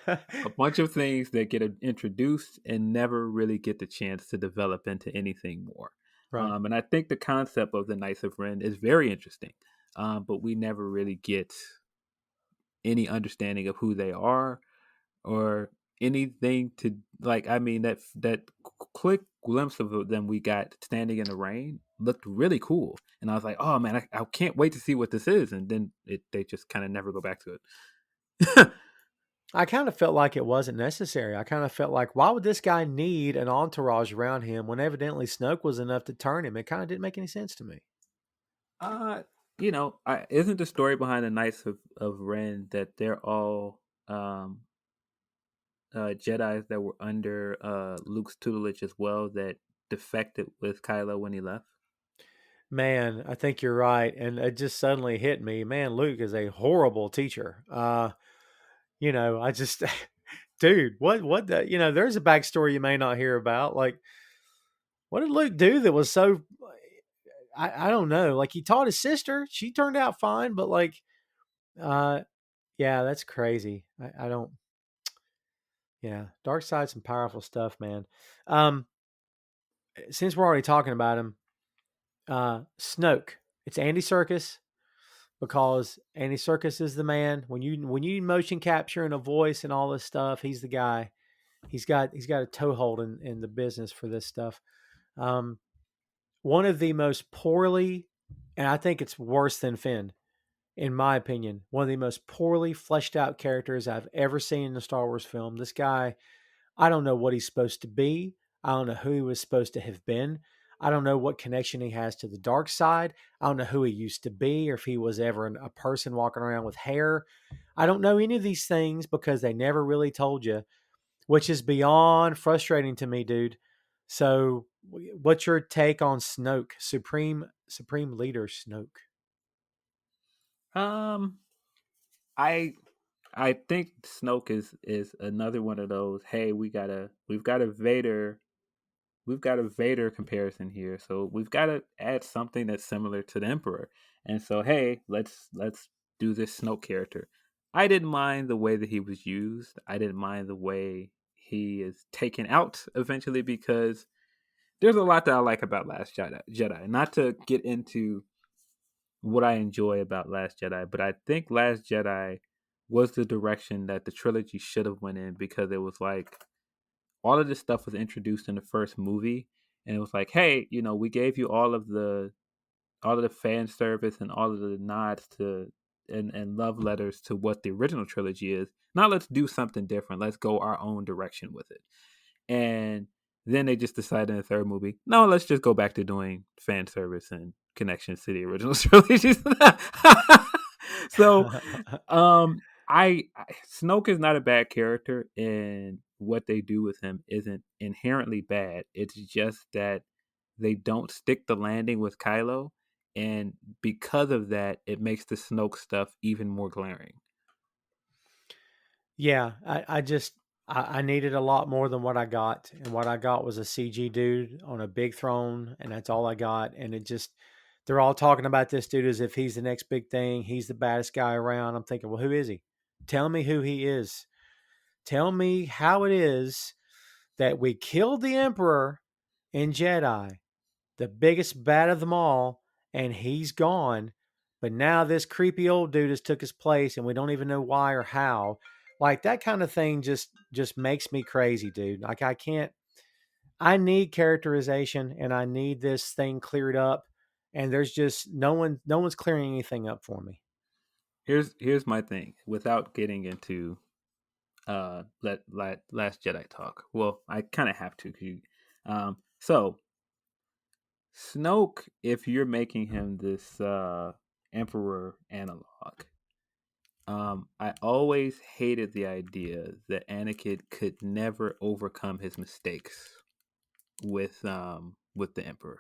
a bunch of things that get introduced and never really get the chance to develop into anything more. Right. And I think the concept of the Knights of Ren is very interesting, but we never really get any understanding of who they are or anything to like. I mean, that quick glimpse of them we got standing in the rain looked really cool, and I was like, "Oh man, I can't wait to see what this is." And then they just kind of never go back to it. I kind of felt like it wasn't necessary. I kind of felt like, why would this guy need an entourage around him when evidently Snoke was enough to turn him? It kind of didn't make any sense to me. uh, isn't the story behind the Knights of Ren that they're all Jedi's that were under Luke's tutelage as well that defected with Kylo when he left? Man, I think you're right. And it just suddenly hit me. Man, Luke is a horrible teacher. I just, dude, there's a backstory you may not hear about. Like, what did Luke do that was so, I don't know. Like, he taught his sister. She turned out fine, but like, uh, yeah, that's crazy. I don't, yeah, dark side, some powerful stuff, man. Um, since we're already talking about him, Snoke. It's Andy Serkis, because Andy Serkis is the man. When you motion capture and a voice and all this stuff, he's the guy. He's got a toehold in the business for this stuff. Um, One of the most poorly, and I think it's worse than Finn, in my opinion, one of the most poorly fleshed out characters I've ever seen in a Star Wars film. This guy, I don't know what he's supposed to be. I don't know who he was supposed to have been. I don't know what connection he has to the dark side. I don't know who he used to be, or if he was ever a person walking around with hair. I don't know any of these things because they never really told you, which is beyond frustrating to me, dude. So, what's your take on Snoke, Supreme Leader Snoke? Um, I I think Snoke is another one of those. Hey, we've got a Vader comparison here, so we've got to add something that's similar to the Emperor. And so, hey, let's do this Snoke character. I didn't mind the way that he was used. I didn't mind the way he is taken out eventually, because there's a lot that I like about Last Jedi. Not to get into what I enjoy about Last Jedi, but I think Last Jedi was the direction that the trilogy should have went in, because it was like all of this stuff was introduced in the first movie, and it was like, hey, we gave you all of the fan service and all of the nods to and love letters to what the original trilogy is. Now let's do something different. Let's go our own direction with it. And then they just decided in the third movie, no, let's just go back to doing fan service and connections to the original trilogy. So, I Snoke is not a bad character, and what they do with him isn't inherently bad. It's just that they don't stick the landing with Kylo, and because of that, it makes the Snoke stuff even more glaring. Yeah, I needed a lot more than what I got, and what I got was a CG dude on a big throne, and that's all I got. And they're all talking about this dude as if he's the next big thing. He's the baddest guy around. I'm thinking, well, who is he? Tell me who he is. Tell me how it is that we killed the Emperor in Jedi, the biggest bad of them all, and he's gone. But now this creepy old dude has took his place, and we don't even know why or how. Like, that kind of thing just makes me crazy, dude. Like, I can't. I need characterization, and I need this thing cleared up. And there's just no one's clearing anything up for me. Here's my thing. Without getting into let Last Jedi talk. Well, I kind of have to. 'Cause so Snoke, if you're making him this Emperor analog, I always hated the idea that Anakin could never overcome his mistakes with the Emperor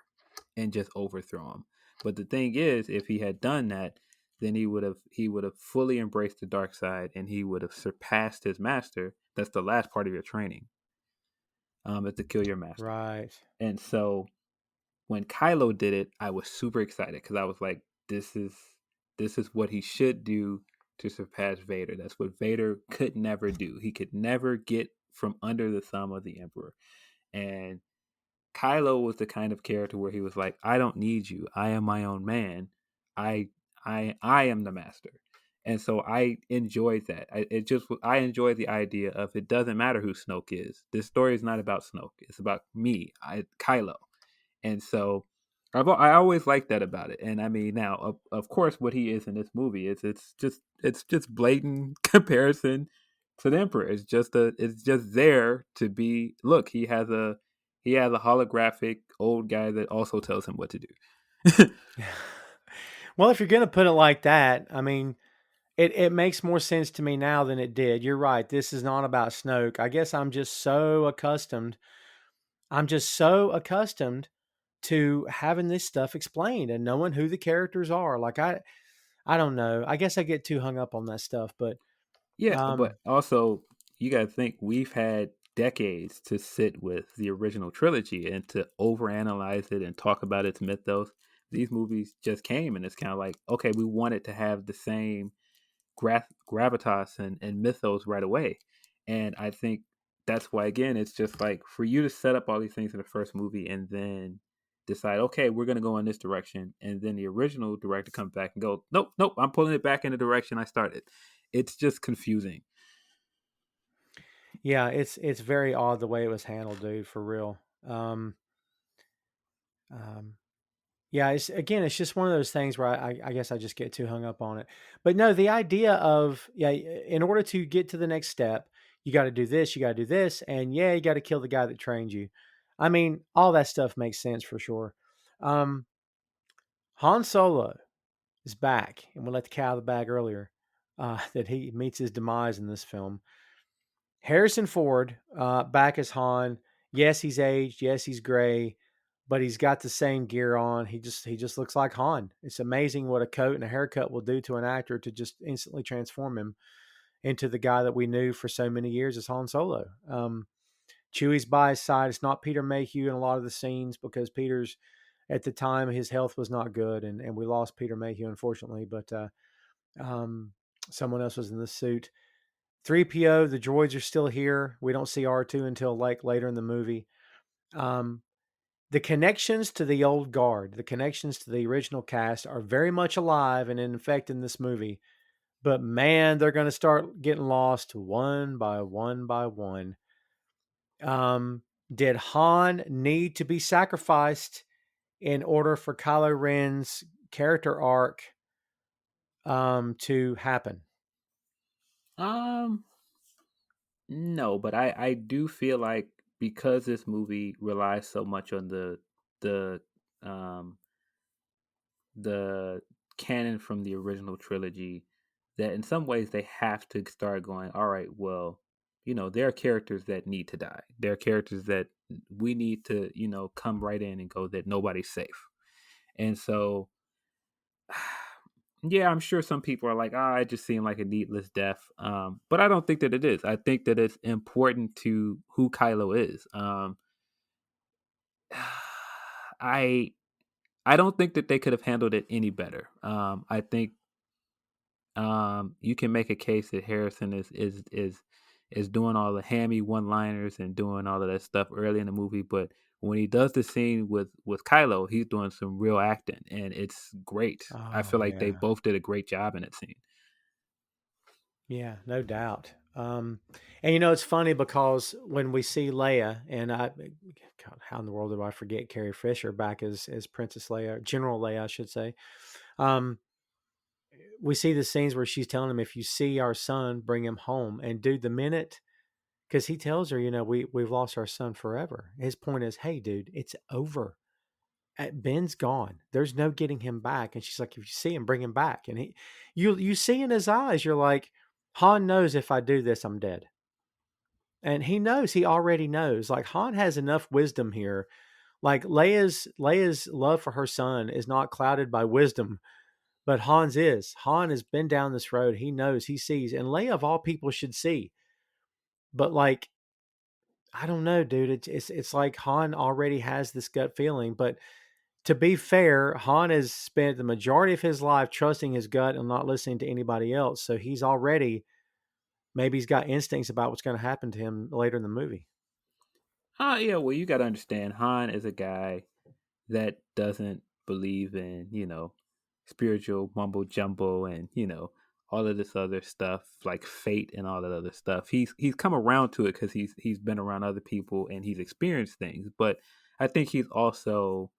and just overthrow him. But the thing is, if he had done that, then he would have fully embraced the dark side, and he would have surpassed his master. That's the last part of your training, is to kill your master. Right. And so when Kylo did it, I was super excited, because I was like, this is what he should do to surpass Vader. That's what Vader could never do. He could never get from under the thumb of the Emperor. And Kylo was the kind of character where he was like, I don't need you. I am my own man. I I am the master. And so I enjoyed that. I enjoyed the idea of, it doesn't matter who Snoke is. This story is not about Snoke. It's about me, Kylo. And so I always liked that about it. And I mean, now of course, what he is in this movie is it's just blatant comparison to the Emperor. It's just there to be. Look, he has a holographic old guy that also tells him what to do. Well, if you're going to put it like that, I mean, it makes more sense to me now than it did. You're right. This is not about Snoke. I guess I'm just so accustomed. I'm just so accustomed to having this stuff explained and knowing who the characters are. Like, I don't know. I guess I get too hung up on that stuff, but Yeah, um but also you got to think, we've had decades to sit with the original trilogy and to overanalyze it and talk about its mythos. These movies just came, and it's kind of like, okay, we wanted to have the same gravitas and mythos right away. And I think that's why, again, it's just like for you to set up all these things in the first movie and then decide, okay, we're going to go in this direction. And then the original director comes back and go, nope, nope, I'm pulling it back in the direction I started. It's just confusing. Yeah, it's very odd the way it was handled, dude, for real. Um, yeah, it's just one of those things where I guess I just get too hung up on it. But no, the idea of, yeah, in order to get to the next step, you got to do this, you got to do this, and yeah, you got to kill the guy that trained you. I mean, all that stuff makes sense for sure. Um, Han Solo is back, and we let the cat out of the bag earlier, that he meets his demise in this film. Harrison Ford, back as Han. Yes, he's aged. Yes, he's gray, but he's got the same gear on. He just looks like Han. It's amazing what a coat and a haircut will do to an actor to just instantly transform him into the guy that we knew for so many years as Han Solo. Chewie's by his side. It's not Peter Mayhew in a lot of the scenes because Peter's at the time his health was not good, and we lost Peter Mayhew unfortunately. But um, someone else was in the suit. 3PO, the droids are still here. We don't see R2 until like later in the movie. Um, the connections to the old guard, the connections to the original cast are very much alive and in effect in this movie. But man, they're going to start getting lost one by one by one. Did Han need to be sacrificed in order for Kylo Ren's character arc to happen? No, but I do feel like because this movie relies so much on the um the canon from the original trilogy, that in some ways they have to start going, all right, well, there are characters that need to die. There are characters that we need to, come right in and go that nobody's safe. And so yeah, I'm sure some people are like, it just seemed like a needless death. But I don't think that it is. I think that it's important to who Kylo is. I I don't think that they could have handled it any better. I think you can make a case that Harrison is doing all the hammy one-liners and doing all of that stuff early in the movie, but when he does the scene with Kylo, he's doing some real acting, and it's great. I Oh feel like they yeah. both did a great job in that scene. Yeah, no doubt. And it's funny because when we see Leia, and God, how in the world do I forget Carrie Fisher back as Princess Leia, General Leia, I should say. Um, we see the scenes where she's telling him, "If you see our son, bring him home." And dude, the minute, because he tells her, we've lost our son forever. His point is, hey, dude, it's over. Ben's gone. There's no getting him back. And she's like, if you see him, bring him back. And you see in his eyes, you're like, Han knows if I do this, I'm dead. And he knows, he already knows. Like Han has enough wisdom here. Like Leia's love for her son is not clouded by wisdom, but Han's is. Han has been down this road. He knows, he sees, and Leia of all people should see. But like, I don't know, dude. It's like Han already has this gut feeling, but to be fair, Han has spent the majority of his life trusting his gut and not listening to anybody else. So he's already, maybe he's got instincts about what's going to happen to him later in the movie. Yeah, well, you got to understand, Han is a guy that doesn't believe in, spiritual mumbo jumbo and, all of this other stuff like fate and all that other stuff. He's come around to it because he's been around other people and he's experienced things. But I think he's also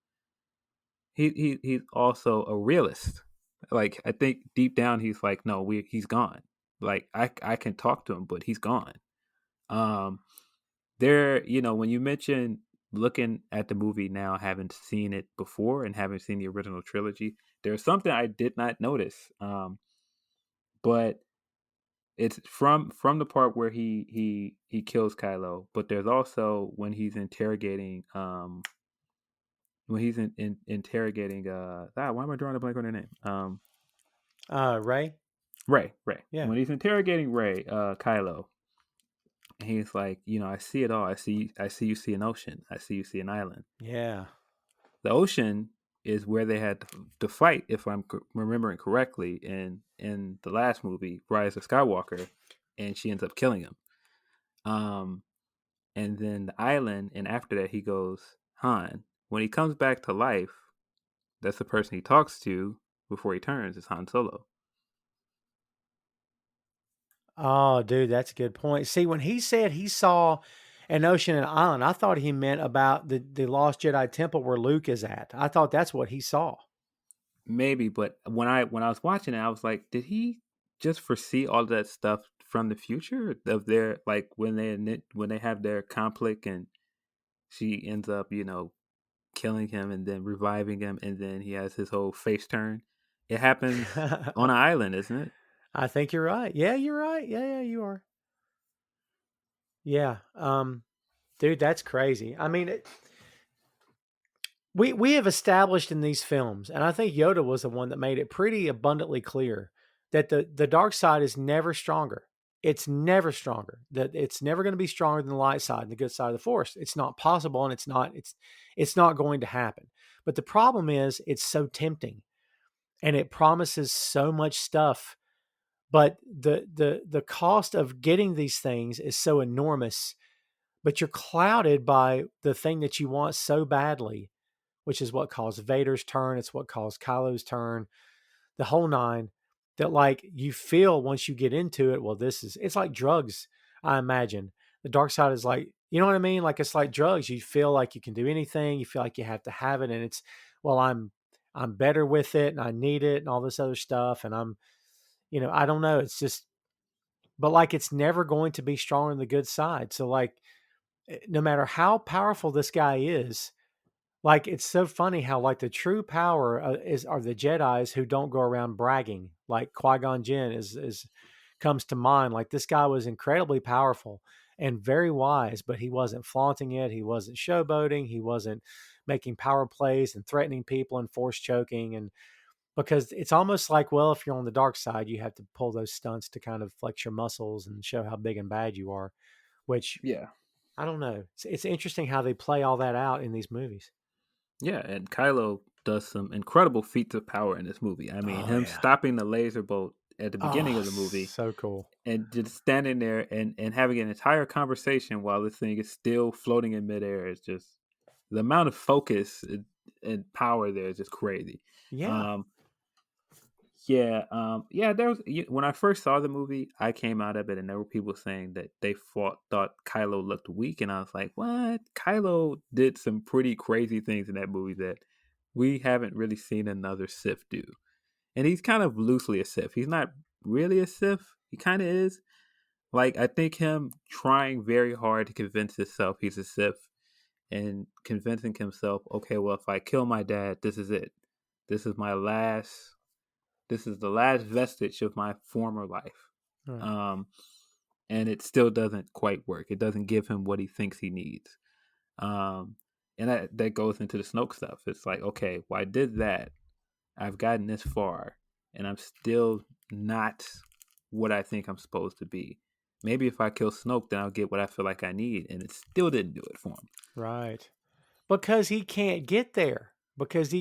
a realist. Like I think deep down he's like, no, he's gone. Like I can talk to him, but he's gone. Um, when you mention looking at the movie now, having seen it before and having seen the original trilogy, there's something I did not notice. But it's from the part where he kills Kylo, but there's also when he's interrogating interrogating why am I drawing a blank on her name? Ray? Ray. Yeah. When he's interrogating Ray, Kylo, and he's like, I see it all. I see you see an ocean. I see you see an island. Yeah. The ocean is where they had to fight, if I'm remembering correctly, in the last movie, Rise of Skywalker, and she ends up killing him. and then the island, and after that he goes Han. When he comes back to life, that's the person he talks to before he turns is Han Solo. Oh, dude, that's a good point. See, when he said he saw an ocean and island, I thought he meant about the lost Jedi temple where Luke is at. I thought that's what he saw. Maybe, but when I was watching it, I was like, did he just foresee all that stuff from the future of their, like, when they have their conflict and she ends up, killing him and then reviving him, and then he has his whole face turn. It happens on an island, isn't it? I think you're right. Yeah, you're right. Yeah, you are. Yeah. Dude, that's crazy. I mean, we have established in these films, and I think Yoda was the one that made it pretty abundantly clear that the dark side is never stronger. It's never stronger. That it's never going to be stronger than the light side and the good side of the force. It's not possible, and it's not going to happen. But the problem is it's so tempting and it promises so much stuff, but the cost of getting these things is so enormous, but you're clouded by the thing that you want so badly, which is what caused Vader's turn. It's what caused Kylo's turn, the whole nine, that like you feel once you get into it, well, it's like drugs, I imagine. The dark side is like, you know what I mean? Like it's like drugs. You feel like you can do anything. You feel like you have to have it. And it's, well, I'm better with it and I need it and all this other stuff. And I don't know. It's just, but like it's never going to be stronger than the good side. So like, no matter how powerful this guy is, like it's so funny how like the true power are the Jedi's who don't go around bragging. Like Qui-Gon Jinn is comes to mind. Like this guy was incredibly powerful and very wise, but he wasn't flaunting it. He wasn't showboating. He wasn't making power plays and threatening people and force choking. And because it's almost like, well, if you're on the dark side, you have to pull those stunts to kind of flex your muscles and show how big and bad you are, which Yeah. I don't know. It's interesting how they play all that out in these movies. Yeah, and Kylo does some incredible feats of power in this movie. I mean, Oh him yeah. stopping the laser bolt at the beginning Oh, of the movie so cool. and just standing there and having an entire conversation while this thing is still floating in midair is just the amount of focus and power there is just crazy. Yeah. Um, yeah. When I first saw the movie, I came out of it, and there were people saying that they thought Kylo looked weak, and I was like, "What? Kylo did some pretty crazy things in that movie that we haven't really seen another Sith do." And he's kind of loosely a Sith. He's not really a Sith. He kind of is. Like I think him trying very hard to convince himself he's a Sith and convincing himself, okay, well, if I kill my dad, this is it. This is my last this is the last vestige of my former life. Right. And it still doesn't quite work. It doesn't give him what he thinks he needs. And that goes into the Snoke stuff. It's like, okay, well, I did that. I've gotten this far, and I'm still not what I think I'm supposed to be. Maybe if I kill Snoke, then I'll get what I feel like I need, and it still didn't do it for him. Right. Because he can't get there. Because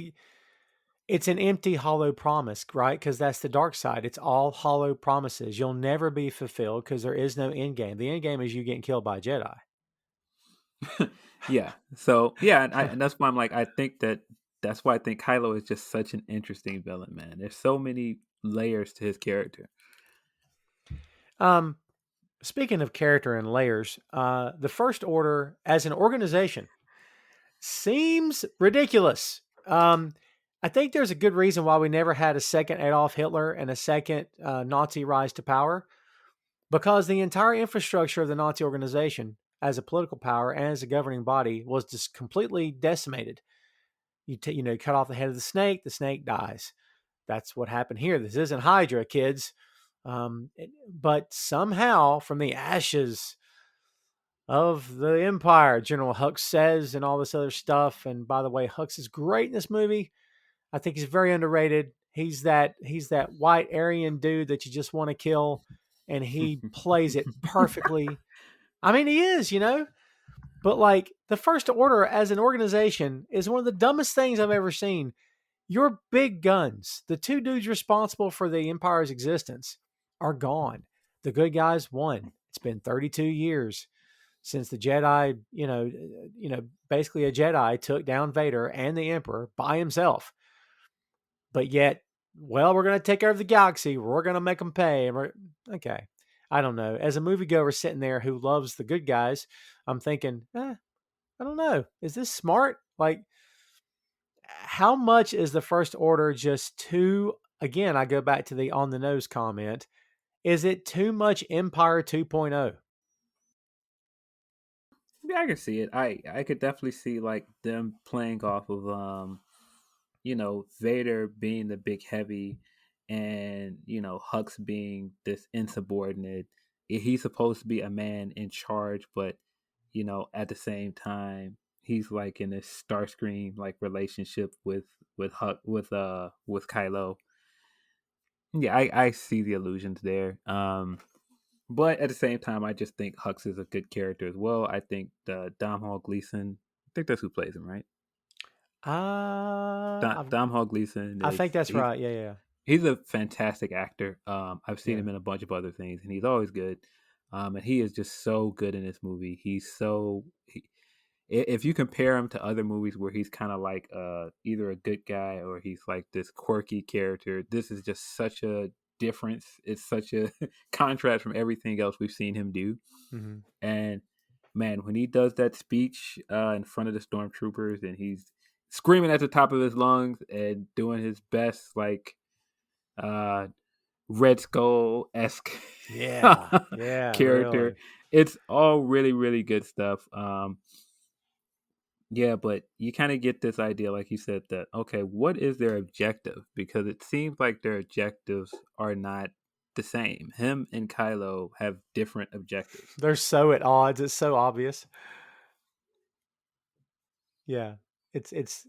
it's an empty, hollow promise, right? Because that's the dark side. It's all hollow promises. You'll never be fulfilled because there is no end game. The end game is you getting killed by a Jedi. Yeah. So yeah, and that's why I'm like, that's why I think Kylo is just such an interesting villain, man. There's so many layers to his character. Speaking of character and layers, the First Order as an organization seems ridiculous. I think there's a good reason why we never had a second Adolf Hitler and a second Nazi rise to power, because the entire infrastructure of the Nazi organization as a political power and as a governing body was just completely decimated. You cut off the head of the snake dies. That's what happened here. This isn't Hydra, kids. But somehow from the ashes of the Empire, General Hux says, and all this other stuff. And by the way, Hux is great in this movie. I think he's very underrated. He's that white Aryan dude that you just want to kill, and he plays it perfectly. I mean, he is, but like the First Order as an organization is one of the dumbest things I've ever seen. Your big guns, the two dudes responsible for the Empire's existence, are gone. The good guys won. It's been 32 years. since the Jedi, basically a Jedi took down Vader and the Emperor by himself. But yet, well, we're going to take over the galaxy. We're going to make them pay. And okay. I don't know. As a moviegoer sitting there who loves the good guys, I'm thinking, I don't know. Is this smart? Like, how much is the First Order just too, again, I go back to the on the nose comment. Is it too much Empire 2.0? Yeah, I can see it. I could definitely see like them playing off of Vader being the big heavy, and Hux being this insubordinate. He's supposed to be a man in charge, but at the same time he's like in this Starscream like relationship with Hux with Kylo. Yeah, I see the illusions there. But at the same time, I just think Hux is a good character as well. I think Domhnall Gleeson, I think that's who plays him, right? Domhnall Gleeson I think that's right. Yeah. He's a fantastic actor. I've seen Yeah. him in a bunch of other things, and he's always good. And he is just so good in this movie. If you compare him to other movies where he's kind of like either a good guy or he's like this quirky character, this is just such a difference. It's such a contrast from everything else we've seen him do. Mm-hmm. And man, when he does that speech in front of the stormtroopers and he's screaming at the top of his lungs and doing his best like Red Skull esque yeah character, really. it's all really really good stuff. Yeah, but you kind of get this idea, like you said, that okay, what is their objective? Because it seems like their objectives are not the same. Him and Kylo have different objectives. They're so at odds. It's so obvious. Yeah. It's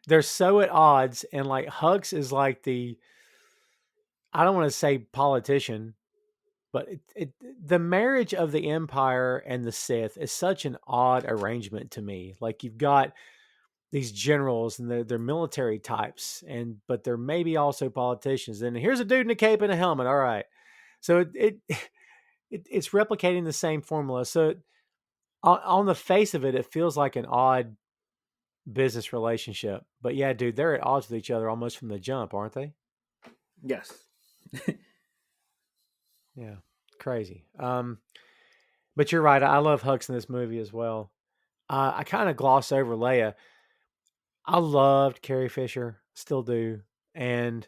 they're so at odds, and like Hux is like I don't want to say politician, but the marriage of the Empire and the Sith is such an odd arrangement to me. Like you've got these generals and they're military types, but they're maybe also politicians. And here's a dude in a cape and a helmet. All right. So it's replicating the same formula. So on the face of it, it feels like an odd business relationship. But yeah, dude, they're at odds with each other almost from the jump, aren't they? Yes. Yeah, crazy. But you're right. I love Hux in this movie as well. I kind of gloss over Leia. I loved Carrie Fisher, still do, and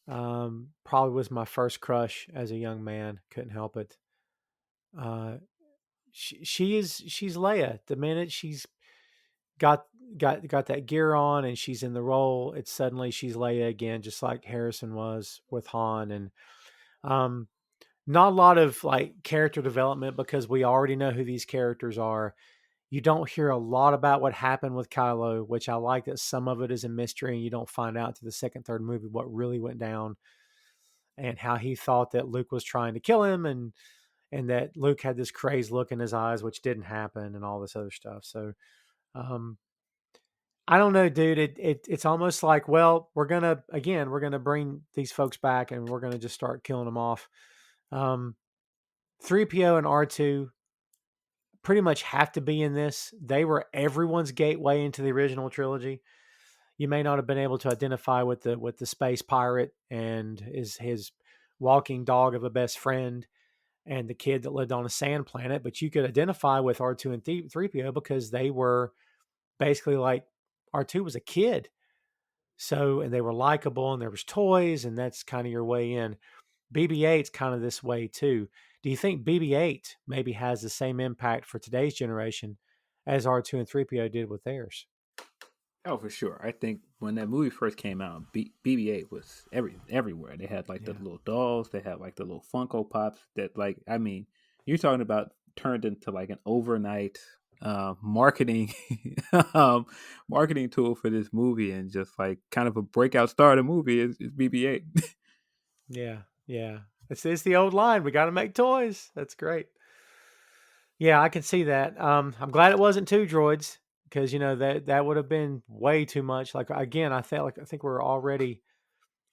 probably was my first crush as a young man. Couldn't help it. Uh, she's Leia. The minute she's got that gear on and she's in the role, it's suddenly she's Leia again, just like Harrison was with Han. And not a lot of like character development because we already know who these characters are. You don't hear a lot about what happened with Kylo, which I like that some of it is a mystery and you don't find out to the second, third movie what really went down and how he thought that Luke was trying to kill him and that Luke had this crazed look in his eyes, which didn't happen and all this other stuff. So, I don't know, dude. It's almost like, well, we're gonna bring these folks back and we're gonna just start killing them off. 3PO and R2 pretty much have to be in this. They were everyone's gateway into the original trilogy. You may not have been able to identify with the space pirate and his walking dog of a best friend and the kid that lived on a sand planet, but you could identify with R2 and 3PO because they were basically like R2 was a kid. So, and they were likable and there was toys and that's kind of your way in. BB-8's kind of this way too. Do you think BB-8 maybe has the same impact for today's generation as R2 and 3PO did with theirs? Oh, for sure. I think when that movie first came out, BB-8 was everywhere. They had like the little dolls. They had like the little Funko Pops that like, I mean, you're talking about turned into like an overnight marketing marketing tool for this movie, and just like kind of a breakout star of the movie is BB-8. Yeah. It's the old line. We got to make toys. That's great. Yeah, I can see that. I'm glad it wasn't two droids because that would have been way too much. Like again, I think we're already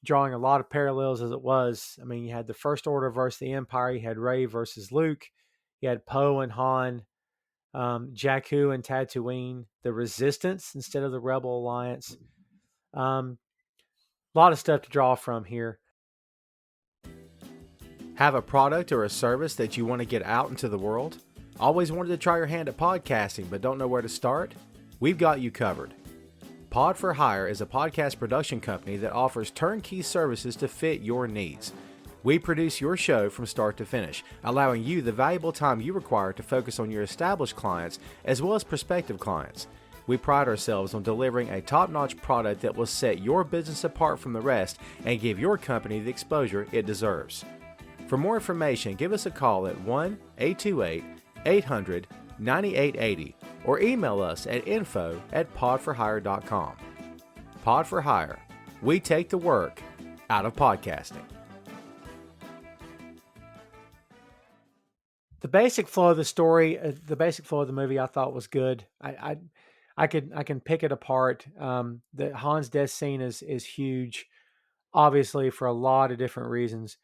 drawing a lot of parallels as it was. I mean, you had the First Order versus the Empire. You had Rey versus Luke. You had Poe and Han. Jakku and Tatooine, the Resistance instead of the Rebel Alliance. A lot of stuff to draw from here. Have a product or a service that you want to get out into the world? Always wanted to try your hand at podcasting but don't know where to start? We've got you covered. Pod for Hire is a podcast production company that offers turnkey services to fit your needs. We produce your show from start to finish, allowing you the valuable time you require to focus on your established clients as well as prospective clients. We pride ourselves on delivering a top-notch product that will set your business apart from the rest and give your company the exposure it deserves. For more information, give us a call at 1-828-800-9880 or email us at info@podforhire.com. Pod for Hire. We take the work out of podcasting. The basic flow of the story, the basic flow of the movie, I thought was good. I can pick it apart. The Han's death scene is huge, obviously for a lot of different reasons.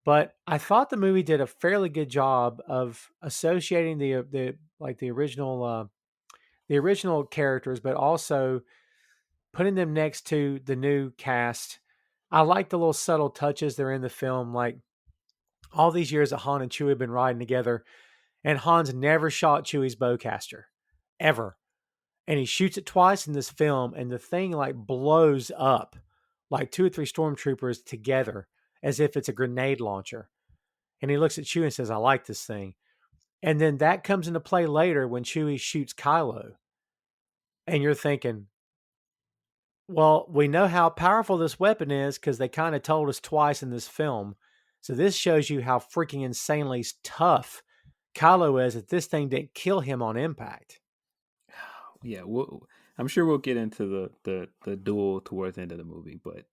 But I thought the movie did a fairly good job of associating the original characters, but also putting them next to the new cast. I like the little subtle touches that are in the film, like all these years that Han and Chewie have been riding together, and Han's never shot Chewie's bowcaster, ever. And he shoots it twice in this film, and the thing like blows up like 2 or 3 stormtroopers together as if it's a grenade launcher. And he looks at Chewie and says, I like this thing. And then that comes into play later when Chewie shoots Kylo. And you're thinking, well, we know how powerful this weapon is because they kind of told us twice in this film. So this shows you how freaking insanely tough Kylo is that this thing didn't kill him on impact. Yeah, I'm sure we'll get into the duel towards the end of the movie, but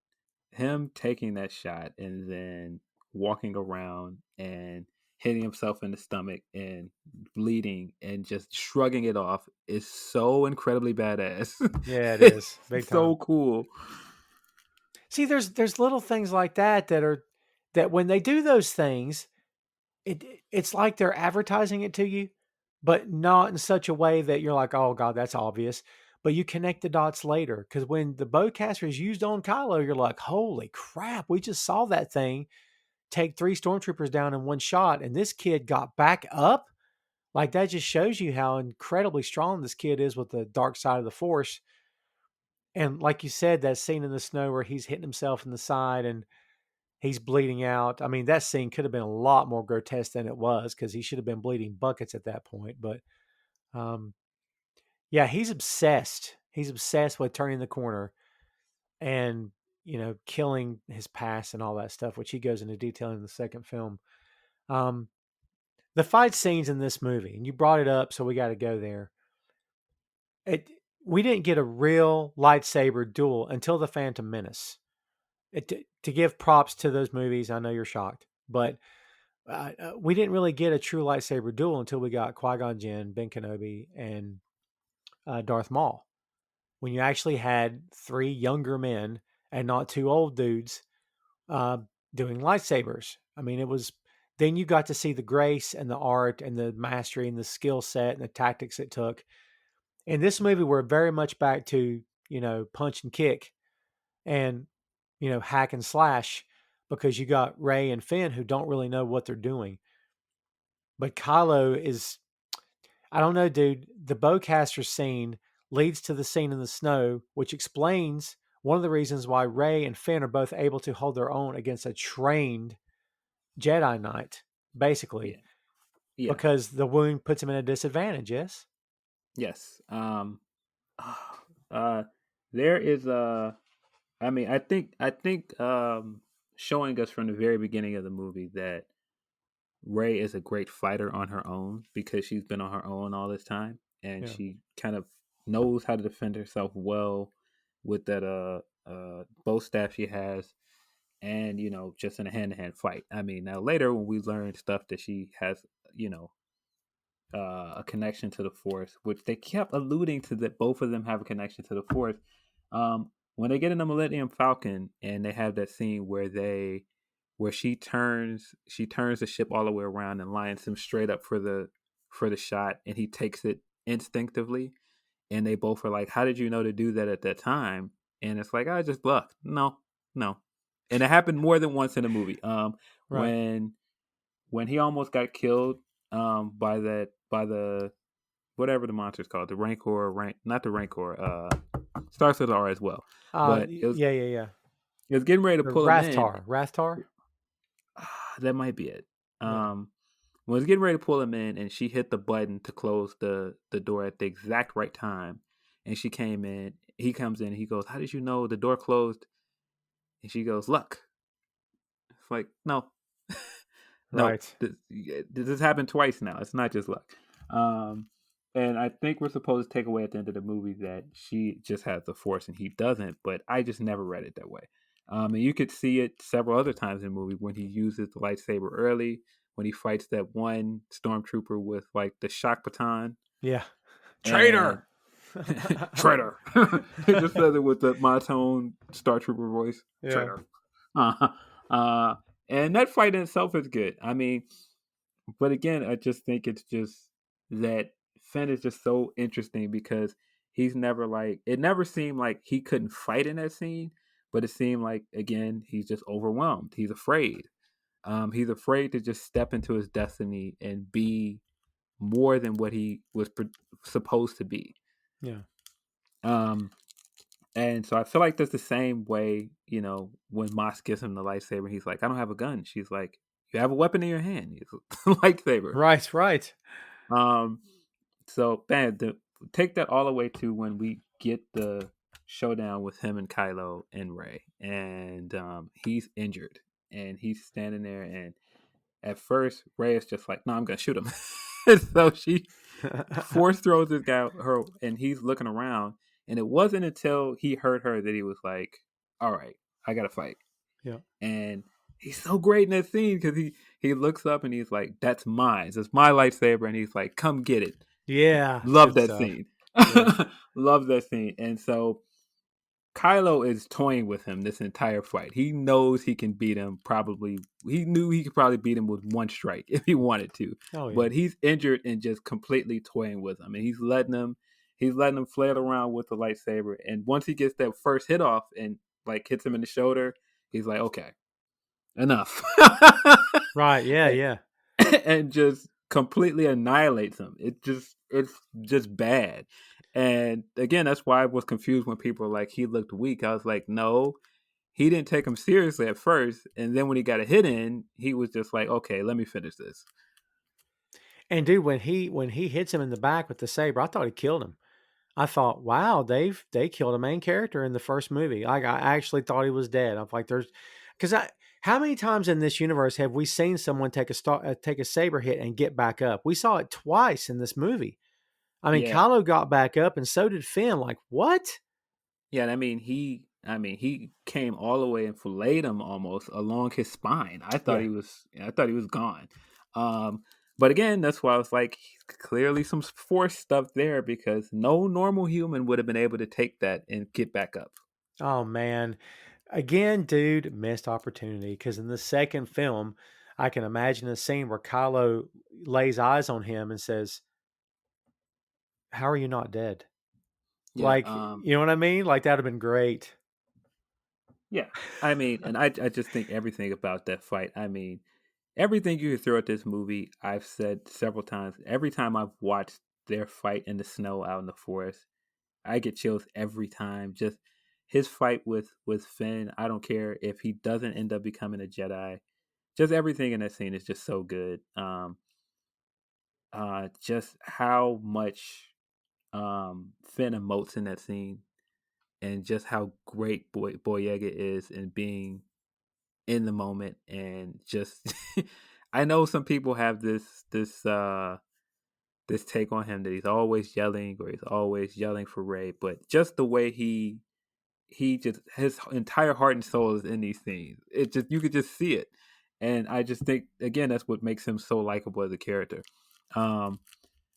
him taking that shot and then walking around and hitting himself in the stomach and bleeding and just shrugging it off is so incredibly badass. Yeah, it is. Big time. So cool. See, there's little things like that that when they do those things, it's like they're advertising it to you, but not in such a way that you're like, oh God, that's obvious. But you connect the dots later. Because when the bowcaster is used on Kylo, you're like, holy crap, we just saw that thing take 3 stormtroopers down in one shot, and this kid got back up. Like, that just shows you how incredibly strong this kid is with the dark side of the Force. And like you said, that scene in the snow where he's hitting himself in the side and he's bleeding out. I mean, that scene could have been a lot more grotesque than it was because he should have been bleeding buckets at that point. But yeah, he's obsessed. He's obsessed with turning the corner and, killing his past and all that stuff, which he goes into detail in the second film. The fight scenes in this movie, and you brought it up, so we got to go there. We didn't get a real lightsaber duel until The Phantom Menace. To give props to those movies, I know you're shocked, but we didn't really get a true lightsaber duel until we got Qui-Gon Jinn, Ben Kenobi, and Darth Maul. When you actually had 3 younger men and not 2 old dudes doing lightsabers. I mean, then you got to see the grace and the art and the mastery and the skill set and the tactics it took. In this movie, we're very much back to, punch and kick and, hack and slash, because you got Rey and Finn who don't really know what they're doing. But Kylo is, I don't know, dude, the bowcaster scene leads to the scene in the snow, which explains one of the reasons why Rey and Finn are both able to hold their own against a trained Jedi Knight, basically. Yeah. Because the wound puts him in a disadvantage, yes? Yes. There is I think showing us from the very beginning of the movie that Rey is a great fighter on her own because she's been on her own all this time, and she kind of knows how to defend herself well with that bow staff she has, and just in a hand-to-hand fight. I mean, now later when we learn stuff that she has, a connection to the Force, which they kept alluding to, that both of them have a connection to the Force. When they get in the Millennium Falcon and they have that scene where she turns the ship all the way around and lines him straight up for the for the shot, and he takes it instinctively. And they both are like, "How did you know to do that at that time?" And it's like, "I just luck." No, no. And it happened more than once in the movie. Right. When he almost got killed by the whatever the monster's called, the Rancor, not the Rancor, starts with R as well. But Yeah. it was getting ready to The pull him in. Rathtar. That might be it. Yeah. When I was getting ready to pull him in, and she hit the button to close the door at the exact right time, and she came in. He comes in. He goes, "How did you know the door closed?" And she goes, "Luck." It's like, no, no. Right. This happened twice now. It's not just luck. And I think we're supposed to take away at the end of the movie that she just has the Force and he doesn't. But I just never read it that way. And you could see it several other times in the movie when he uses the lightsaber early, when he fights that one stormtrooper with like the shock baton. Yeah. And Traitor. traitor. He just says it with the monotone Star Trooper voice. Yeah. Traitor. And that fight in itself is good. I mean, but again, I just think it's just that Finn is just so interesting because he's never like, it never seemed like he couldn't fight in that scene, but it seemed like, again, he's just overwhelmed. He's afraid. He's afraid to just step into his destiny and be more than what he was supposed to be. Yeah. And so I feel like that's the same way, when Maz gives him the lightsaber, he's like, "I don't have a gun." She's like, "You have a weapon in your hand." It's a lightsaber. Right. So, take that all the way to when we get the showdown with him and Kylo and Rey. And he's injured. And he's standing there. And at first, Rey is just like, "No, I'm going to shoot him." So she force throws this guy, and he's looking around. And it wasn't until he heard her that he was like, "All right, I got to fight." Yeah. And he's so great in that scene because he looks up and he's like, "That's mine. It's my lightsaber." And he's like, "Come get it." Yeah. Love that scene. Yeah. Love that scene. And so Kylo is toying with him this entire fight. He knows he can beat him. He knew he could probably beat him with one strike if he wanted to. Oh, yeah. But he's injured and just completely toying with him. And he's letting him flail around with the lightsaber. And once he gets that first hit off and like hits him in the shoulder, he's like, "Okay, enough." Right. Yeah. And just completely annihilates him. It's just bad. And again, that's why I was confused when people were like, "He looked weak." I was like, no, he didn't take him seriously at first. And then when he got a hit in, he was just like, "Okay, let me finish this." And dude, when he hits him in the back with the saber, I thought he killed him. I thought, wow, they killed a main character in the first movie. I actually thought he was dead. I'm like, how many times in this universe have we seen someone take a saber hit and get back up? We saw it twice in this movie. I mean, Yeah. Kylo got back up, and so did Finn. Like, what? Yeah, and I mean, he came all the way and filleted him almost along his spine. I thought he was gone. But again, that's why I was like, clearly some Force stuff there because no normal human would have been able to take that and get back up. Oh man, again, dude, missed opportunity. Because in the second film, I can imagine a scene where Kylo lays eyes on him and says, "How are you not dead?" Yeah, Like, you know what I mean? Like, that'd have been great. Yeah, I mean, and I just think everything about that fight. I mean, everything you could throw at this movie, I've said several times. Every time I've watched their fight in the snow out in the forest, I get chills every time. Just his fight with Finn. I don't care if he doesn't end up becoming a Jedi. Just everything in that scene is just so good. Just how much Finn emotes in that scene, and just how great Boyega is in being in the moment, and just I know some people have this take on him that he's always yelling or he's always yelling for Rey, but just the way he just his entire heart and soul is in these scenes. It just you could just see it, and I just think again that's what makes him so likable as a character.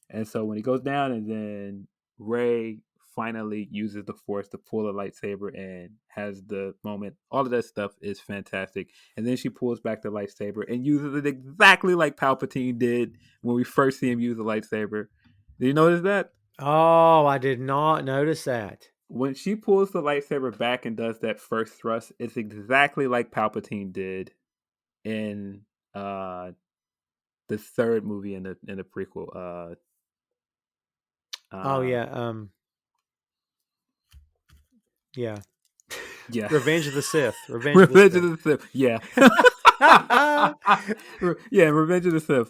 And so when he goes down and then Rey finally uses the Force to pull a lightsaber and has the moment. All of that stuff is fantastic. And then she pulls back the lightsaber and uses it exactly like Palpatine did when we first see him use the lightsaber. Did you notice that? Oh, I did not notice that. When she pulls the lightsaber back and does that first thrust, it's exactly like Palpatine did in the third movie in the prequel. Oh yeah, yeah. Yeah. Revenge of the Sith. Revenge of the Sith. Yeah. Yeah, Revenge of the Sith.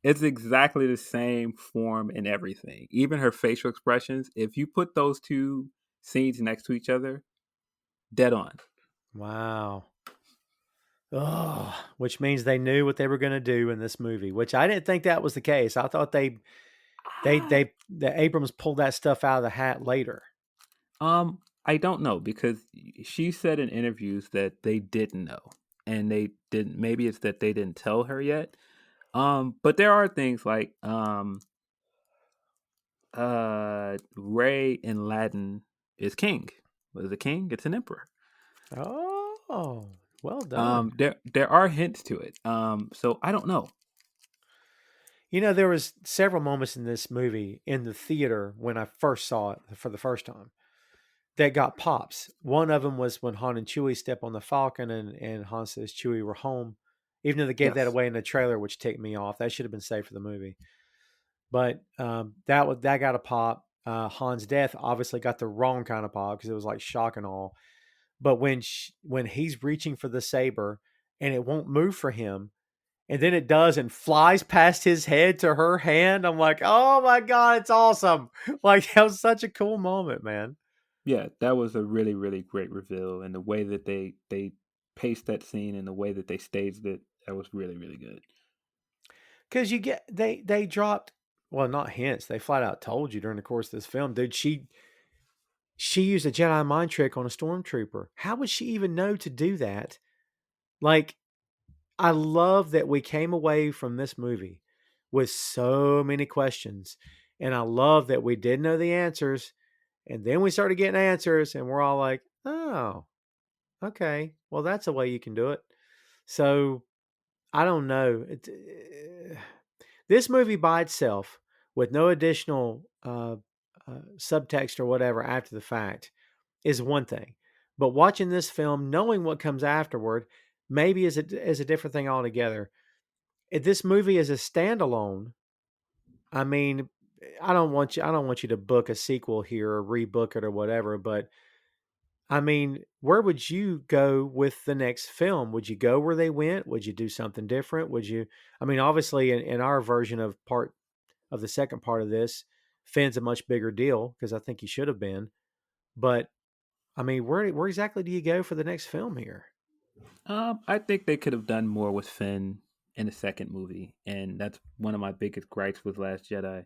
It's exactly the same form and everything. Even her facial expressions. If you put those two scenes next to each other, dead on. Wow. Oh, which means they knew what they were going to do in this movie, which I didn't think that was the case. I thought the Abrams pulled that stuff out of the hat later. I don't know because she said in interviews that they didn't know, and they didn't. Maybe it's that they didn't tell her yet. But there are things like Ray in Latin is king. What is a king? It's an emperor. Oh, well done. There are hints to it. So I don't know. You know, there was several moments in this movie in the theater when I first saw it for the first time that got pops. One of them was when Han and Chewie step on the Falcon and Han says Chewie, we're home. Even though they gave that away in the trailer, which ticked me off. That should have been saved for the movie. But that got a pop. Han's death obviously got the wrong kind of pop because it was like shock and all. But when he's reaching for the saber and it won't move for him, and then it does and flies past his head to her hand, I'm like, oh my God, it's awesome. Like, that was such a cool moment, man. Yeah, that was a really, really great reveal. And the way that they paced that scene and the way that they staged it, that was really, really good. Because they dropped, well, not hints, they flat out told you during the course of this film, dude, she used a Jedi mind trick on a stormtrooper. How would she even know to do that? Like, I love that we came away from this movie with so many questions. And I love that we did know the answers. And then we started getting answers, and we're all like, oh, okay. Well, that's a way you can do it. So I don't know. This movie by itself, with no additional subtext or whatever after the fact, is one thing. But watching this film, knowing what comes afterward, maybe is a different thing altogether. If this movie is a standalone, I mean, I don't want you to book a sequel here or rebook it or whatever, but I mean, where would you go with the next film? Would you go where they went? Would you do something different? Would you, I mean, obviously in our version of the second part of this, Finn's a much bigger deal because I think he should have been. But I mean, where exactly do you go for the next film here? I think they could have done more with Finn in the second movie, and that's one of my biggest gripes with Last Jedi.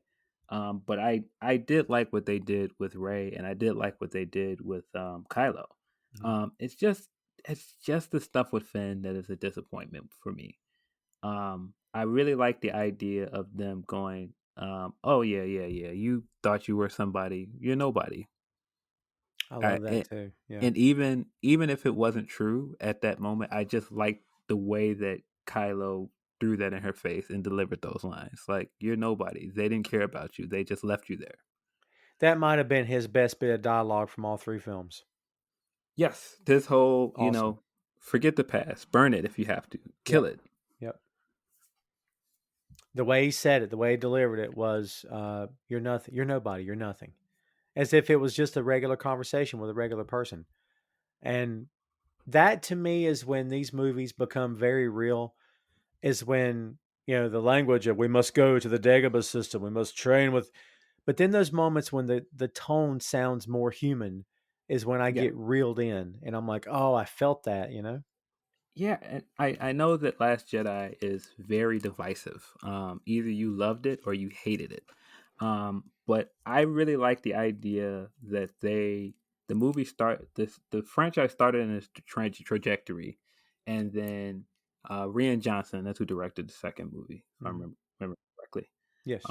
But I did like what they did with Rey, and I did like what they did with Kylo. It's just the stuff with Finn that is a disappointment for me. I really like the idea of them going, "Oh yeah, yeah, yeah, you thought you were somebody, you're nobody." I love that too. Yeah. And even if it wasn't true at that moment, I just liked the way that Kylo threw that in her face and delivered those lines. Like, you're nobody. They didn't care about you. They just left you there. That might have been his best bit of dialogue from all three films. Yes. This whole, Awesome. forget the past. Burn it if you have to. Kill it. Yep. The way he said it, the way he delivered it was, you're nothing. You're nobody. You're nothing. As if it was just a regular conversation with a regular person. And that to me is when these movies become very real, is when, the language of we must go to the Dagobah system, we must train with, but then those moments when the tone sounds more human is when I Yeah. get reeled in and I'm like, oh, I felt that, Yeah, and I know that Last Jedi is very divisive. Either you loved it or you hated it. But I really like the idea that the franchise started in its trajectory, and then Rian Johnson, that's who directed the second movie, if I remember correctly. Yes.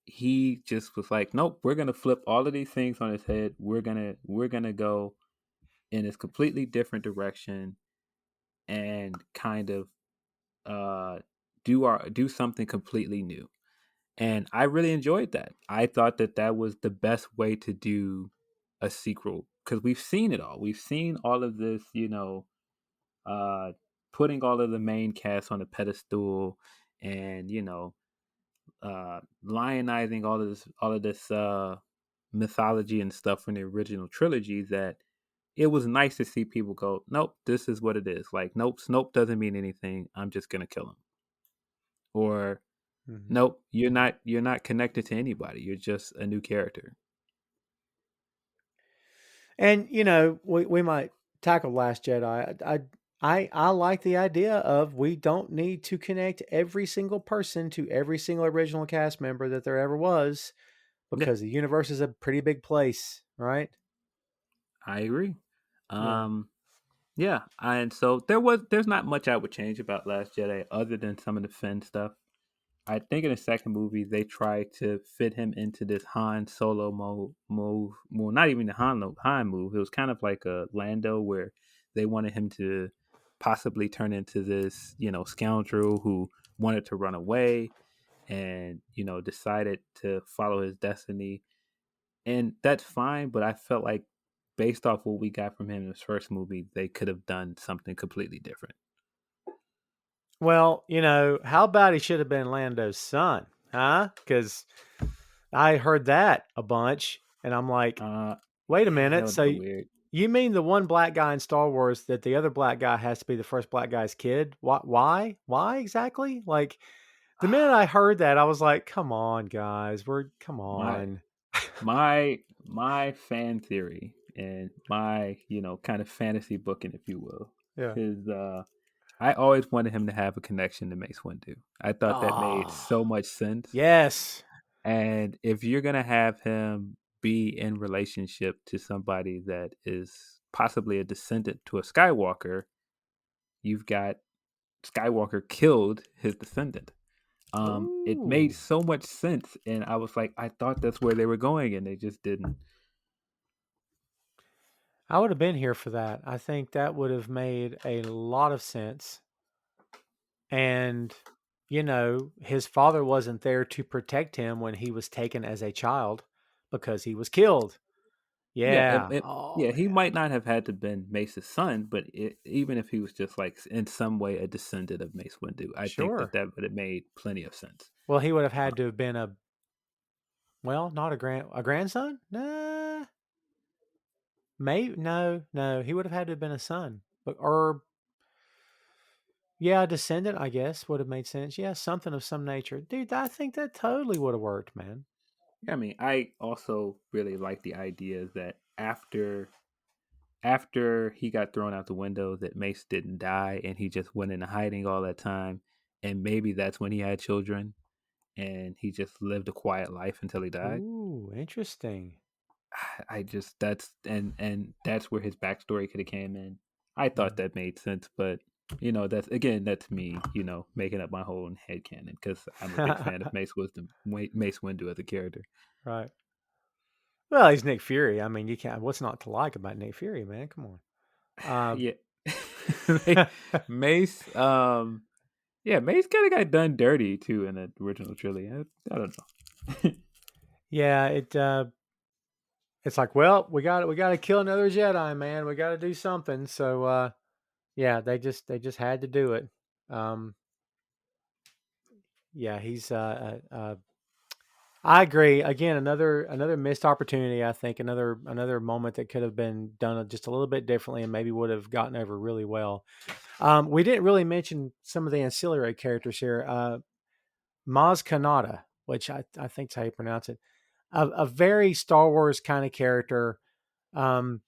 he just was like, nope, we're gonna flip all of these things on his head. We're gonna go in this completely different direction and kind of do something completely new. And I really enjoyed that. I thought that that was the best way to do a sequel because we've seen it all. We've seen all of this, uh, putting all of the main cast on a pedestal, and lionizing all of this mythology and stuff from the original trilogy. That it was nice to see people go, nope, this is what it is. Like, nope, Snoke doesn't mean anything. I'm just gonna kill him. Or Mm-hmm. nope, you're not connected to anybody. You're just a new character. And we might tackle Last Jedi. I like the idea of we don't need to connect every single person to every single original cast member that there ever was, Yeah, because the universe is a pretty big place, right? I agree. Yeah. Um, yeah, and so there's not much I would change about Last Jedi other than some of the Finn stuff. I think in the second movie they tried to fit him into this Han Solo move. Well, not even the Han move. It was kind of like a Lando where they wanted him to possibly turn into this, scoundrel who wanted to run away and decided to follow his destiny. And that's fine, but I felt like based off what we got from him in his first movie, they could have done something completely different. Well, how about he should have been Lando's son, huh? Because I heard that a bunch, and I'm like, wait a Yeah, that minute. would have So been weird. you mean the one black guy in Star Wars that the other black guy has to be the first black guy's kid? Why? Why exactly? Like, the minute I heard that, I was like, come on, guys. Come My on. my fan theory and my kind of fantasy booking, if you will, Yeah. is I always wanted him to have a connection to Mace Windu. I thought that made Oh, so much sense. yes. And if you're gonna have him be in relationship to somebody that is possibly a descendant to a Skywalker, you've got Skywalker killed his descendant. It made Ooh. so much sense, and I was like, I thought that's where they were going, and they just didn't. I would have been here for that. I think that would have made a lot of sense. And, his father wasn't there to protect him when he was taken as a child because he was killed. Yeah, Yeah. Oh, yeah, he man. might not have had to been Mace's son, but even if he was just like in some way a descendant of Mace Windu, I think that Sure. that would have made plenty of sense. Well, he would have Uh, had to have been not a grandson? Nah. Maybe no. He would have had to have been a son. Or yeah, a descendant, I guess, would have made sense. Yeah, something of some nature. Dude, I think that totally would have worked, man. yeah, I mean, I also really like the idea that after he got thrown out the window, that Mace didn't die, and he just went into hiding all that time, and maybe that's when he had children, and he just lived a quiet life until he died. Ooh, interesting. I just and that's where his backstory could have came in. I thought that made sense, but that's me, making up my whole head canon because I'm a big fan of Mace Windu as a character. Right. Well, he's Nick Fury. I mean, you can't. What's not to like about Nick Fury, man? Come on. Yeah, Mace. Yeah, Mace kind of got done dirty too in the original trilogy. I don't know. Yeah. It's like, well, we got to kill another Jedi, man. We got to do something. So, yeah, they just had to do it. Um, yeah, he's I agree. Again, another missed opportunity. I think another moment that could have been done just a little bit differently, and maybe would have gotten over really well. We didn't really mention some of the ancillary characters here. Maz Kanata, which I think is how you pronounce it, a very Star Wars kind of character. Um,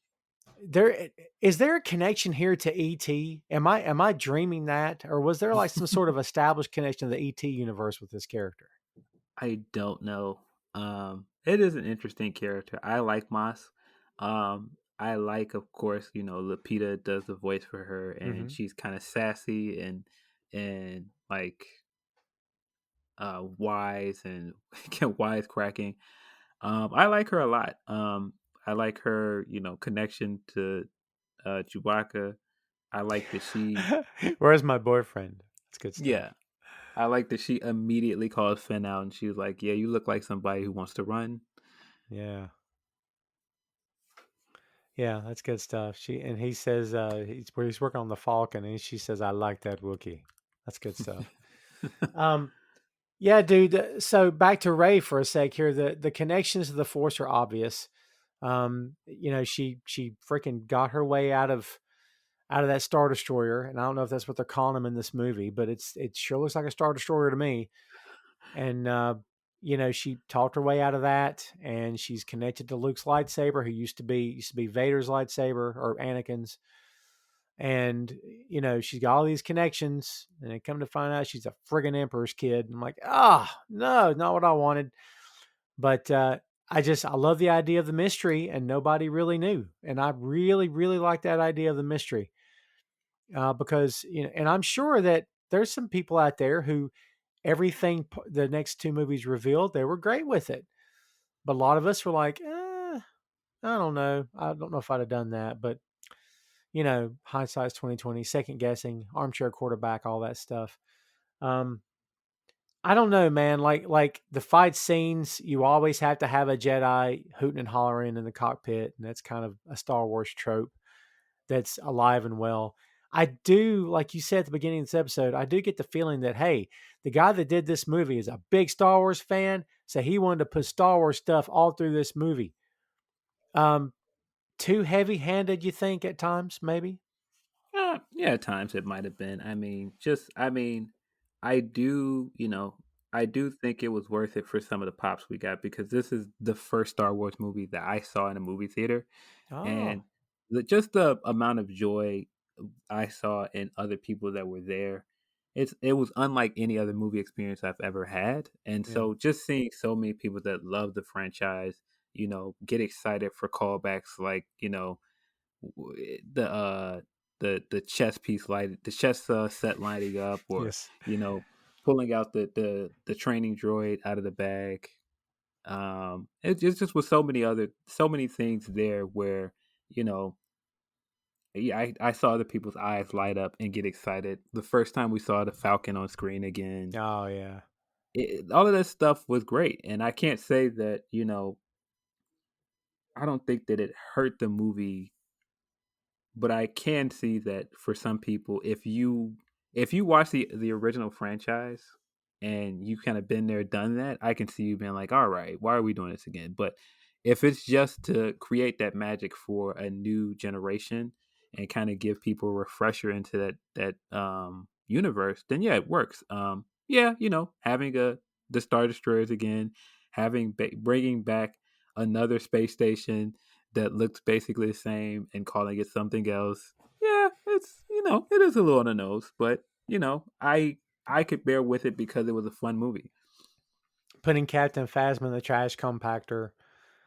there a connection here to ET? Am I dreaming that, or was there like some sort of established connection to the ET universe with this character? I don't know. It is an interesting character. I like Moss. I like, of course, Lupita does the voice for her, and Hmm. she's kind of sassy and like wise and wisecracking. I like her a lot. I like her, connection to Chewbacca. I like that she, Where's my boyfriend? That's good stuff. yeah, I like that she immediately calls Finn out and she was like, "Yeah, you look like somebody who wants to run." Yeah. Yeah, that's good stuff. He says he's working on the Falcon, and she says, "I like that Wookiee." That's good stuff. Um, yeah, dude. So back to Ray for a sec here. The connections to the Force are obvious. She freaking got her way out of that Star Destroyer, and I don't know if that's what they're calling them in this movie, but it sure looks like a Star Destroyer to me. And she talked her way out of that, and she's connected to Luke's lightsaber, who used to be Vader's lightsaber or Anakin's. And she's got all these connections, and then come to find out she's a friggin' Emperor's kid. I'm like, no, not what I wanted. But I love the idea of the mystery, and nobody really knew, and I really, really like that idea of the mystery because and I'm sure that there's some people out there who everything the next two movies revealed, they were great with it. But a lot of us were like, I don't know. I don't know if I'd have done that. But, hindsight's 2020, second guessing, armchair quarterback, all that stuff. I don't know, man. Like the fight scenes, you always have to have a Jedi hooting and hollering in the cockpit. And that's kind of a Star Wars trope that's alive and well. I do, like you said at the beginning of this episode, I do get the feeling that, hey, the guy that did this movie is a big Star Wars fan, so he wanted to put Star Wars stuff all through this movie. Too heavy-handed, you think, at times, maybe? Yeah, at times it might have been. I do, I do think it was worth it for some of the pops we got because this is the first Star Wars movie that I saw in a movie theater, Oh, and just the amount of joy I saw in other people that were there, it was unlike any other movie experience I've ever had, and yeah. so just seeing so many people that love the franchise, get excited for callbacks like the the chess piece light the chess set lighting up or Yes. you know pulling out the training droid out of the bag. It just was so many things there where you know yeah, I saw other people's eyes light up and get excited the first time we saw the Falcon on screen again. Oh, yeah. All of that stuff was great, and I can't say that I don't think that it hurt the movie, but I can see that for some people, if you watch the original franchise and you kind of been there, done that, I can see you being like, all right, why are we doing this again? But if it's just to create that magic for a new generation and kind of give people a refresher into that universe, then yeah, it works. Yeah, having the Star Destroyers again, bringing back another space station that looks basically the same and calling it something else. Yeah, it's it is a little on the nose, but I could bear with it because it was a fun movie. Putting Captain Phasma in the trash compactor.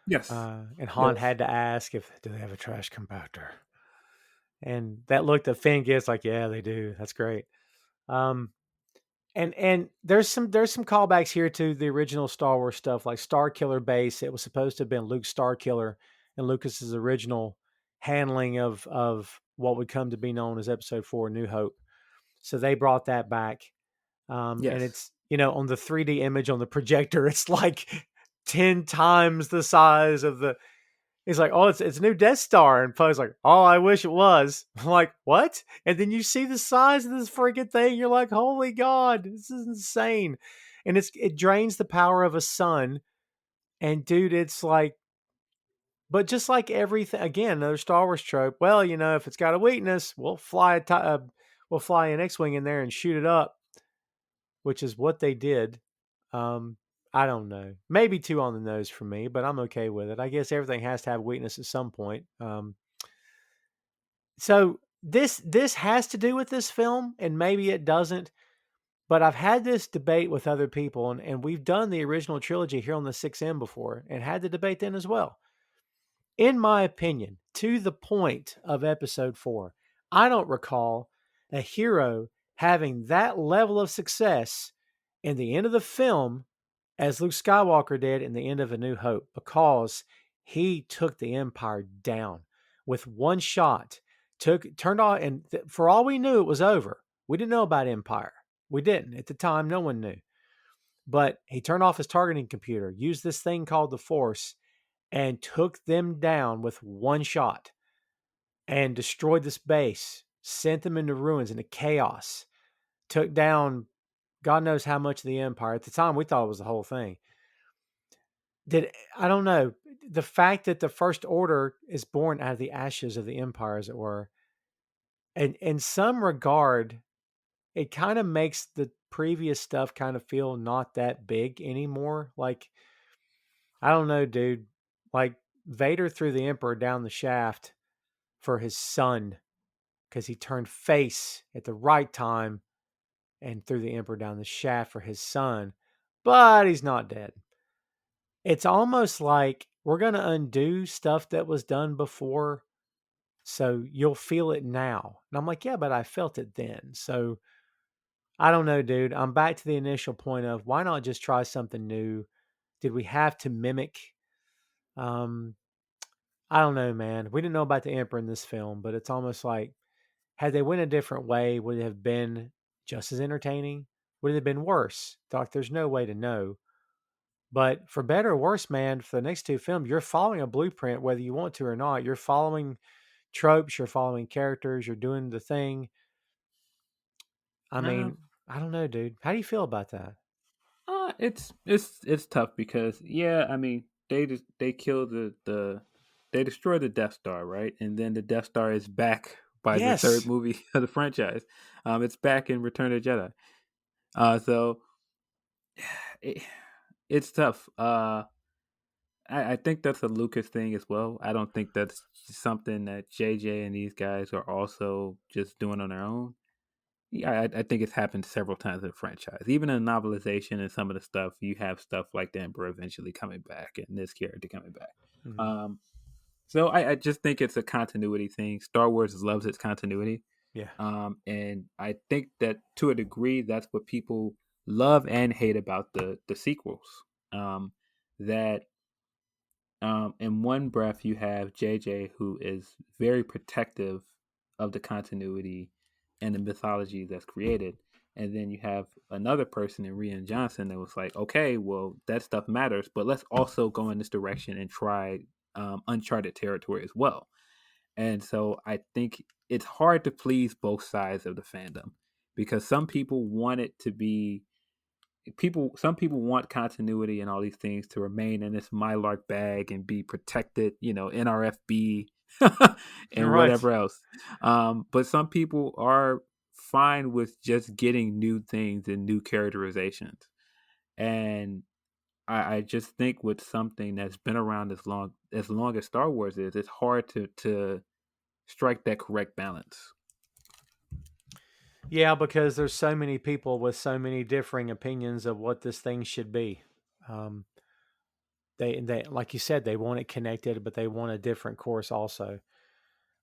Yes. And Han Yes. had to ask do they have a trash compactor? And that look that Finn gets, like, yeah, they do. That's great. Um, and there's some callbacks here to the original Star Wars stuff, like Star Killer Base. It was supposed to have been Luke's Star Killer and Lucas's original handling of what would come to be known as Episode 4, New Hope. So they brought that back. And Yes. it's, on the 3D image on the projector, it's like 10 times the size of the. He's like, oh, it's a new Death Star. And Poe's like, oh, I wish it was. I'm like, what? And then you see the size of this freaking thing. You're like, holy God, this is insane. And it drains the power of a sun. And dude, it's like, but just like everything, again, another Star Wars trope. Well, if it's got a weakness, we'll fly an X-wing in there and shoot it up, which is what they did. Um, I don't know. Maybe two on the nose for me, but I'm okay with it. I guess everything has to have weakness at some point. So this has to do with this film, and maybe it doesn't. But I've had this debate with other people, and we've done the original trilogy here on the 6M before, and had the debate then as well. In my opinion, to the point of Episode 4, I don't recall a hero having that level of success in the end of the film as Luke Skywalker did in the end of A New Hope, because he took the Empire down with one shot. Turned on, and for all we knew, it was over. We didn't know about Empire. We didn't at the time. No one knew. But he turned off his targeting computer, used this thing called the Force, and took them down with one shot, and destroyed this base, sent them into ruins, into chaos, took down God knows how much of the Empire. At the time, we thought it was the whole thing. I don't know. The fact that the First Order is born out of the ashes of the Empire, as it were, and in some regard, it kind of makes the previous stuff kind of feel not that big anymore. Like, I don't know, dude. Like, Vader threw the Emperor down the shaft for his son because he turned face at the right time and threw the Emperor down the shaft for his son, but he's not dead. It's almost like we're going to undo stuff that was done before, so you'll feel it now. And I'm like, yeah, but I felt it then. So I don't know, dude. I'm back to the initial point of why not just try something new? Did we have to mimic? Um, I don't know, man. We didn't know about the Emperor in this film, but it's almost like had they went a different way, would it have been just as entertaining? Would it have been worse? Doc, there's no way to know. But for better or worse, man, for the next two films, you're following a blueprint, whether you want to or not. You're following tropes, you're following characters, you're doing the thing. I Uh, mean, I don't know, dude. How do you feel about that? it's tough because I mean they killed they destroyed the Death Star, right? And then the Death Star is back by the third Yes. movie of the franchise. It's back in Return of the Jedi. So it, it's tough. I think that's a Lucas thing as well. I don't think that's something that JJ and these guys are also just doing on their own. Yeah, I think it's happened several times in the franchise. Even in novelization and some of the stuff, you have stuff like the Emperor eventually coming back and this character coming back. Mhm. Um, so I just think it's a continuity thing. Star Wars loves its continuity. Yeah. And I think that to a degree, that's what people love and hate about the sequels. Um, that in one breath, you have JJ, who is very protective of the continuity and the mythology that's created. And then you have another person in Rian Johnson that was like, okay, well, that stuff matters, but let's also go in this direction and try uncharted territory as well. And so I think it's hard to please both sides of the fandom because some people want it to be some people want continuity and all these things to remain in this Mylark bag and be protected, NRFB and Right. whatever else. But some people are fine with just getting new things and new characterizations. And I just think with something that's been around as long as Star Wars is, it's hard to strike that correct balance. Yeah, because there's so many people with so many differing opinions of what this thing should be. Um, they like you said, they want it connected, but they want a different course also.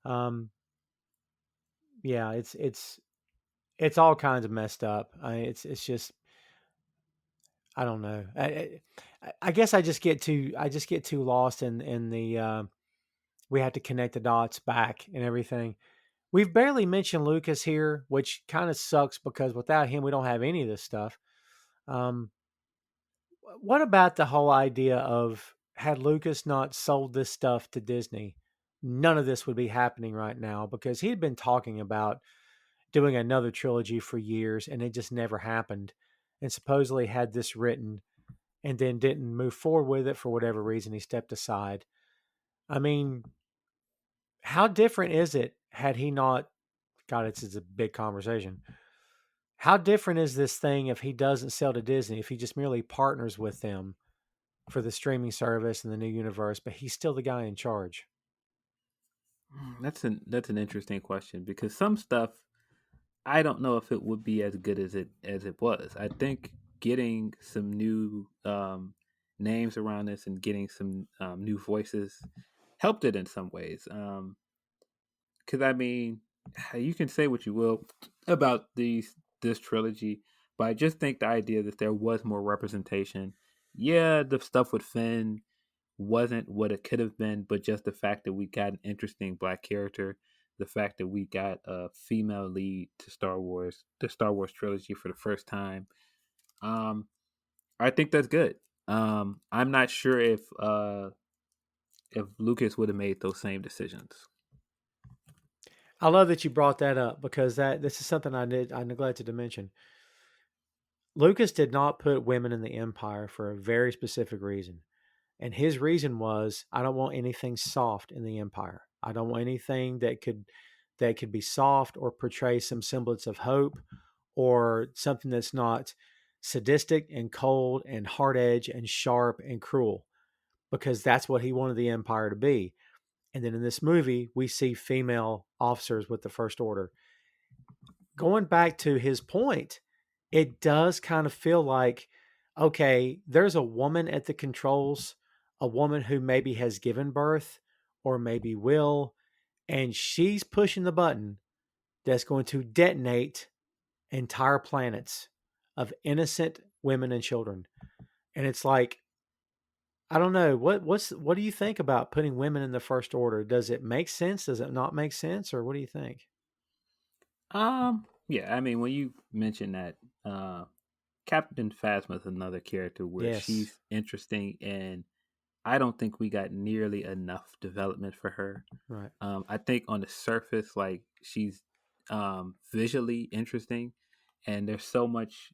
Um, yeah, it's all kinds of messed up. It's just I don't know. I guess I just get too lost in the we have to connect the dots back and everything. We've barely mentioned Lucas here, which kind of sucks because without him, we don't have any of this stuff. Um, what about the whole idea of had Lucas not sold this stuff to Disney, none of this would be happening right now because he had been talking about doing another trilogy for years and it just never happened. And supposedly had this written and then didn't move forward with it for whatever reason. He stepped aside. I mean, how different is it had he not? God, it's a big conversation. How different is this thing if he doesn't sell to Disney, if he just merely partners with them for the streaming service and the new universe, but he's still the guy in charge? That's an interesting question because some stuff I don't know if it would be as good as it was. I think getting some new names around this and getting some new voices helped it in some ways. Because I mean, you can say what you will about this trilogy, But I just think the idea that there was more representation. Yeah, the stuff with Finn wasn't what it could have been, but just the fact that we got an interesting black character, the fact that we got a female lead to Star Wars, the Star Wars trilogy for the first time, I think that's good. I'm not sure if Lucas would have made those same decisions. I love that you brought that up because this is something I neglected to mention. Lucas did not put women in the Empire for a very specific reason. And his reason was, I don't want anything soft in the Empire. I don't want anything that could be soft or portray some semblance of hope or something that's not sadistic and cold and hard edge and sharp and cruel, because that's what he wanted the Empire to be. And then in this movie, we see female officers with the First Order. Going back to his point, it does kind of feel like, okay, there's a woman at the controls, a woman who maybe has given birth or maybe will, and she's pushing the button that's going to detonate entire planets of innocent women and children. And it's like, I don't know, what do you think about putting women in the First Order? Does it make sense? Does it not make sense? Or what do you think? Yeah, I mean, when you mention that, Captain Phasma is another character where Yes. she's interesting, and I don't think we got nearly enough development for her. Right. I think on the surface, like she's visually interesting, and there's so much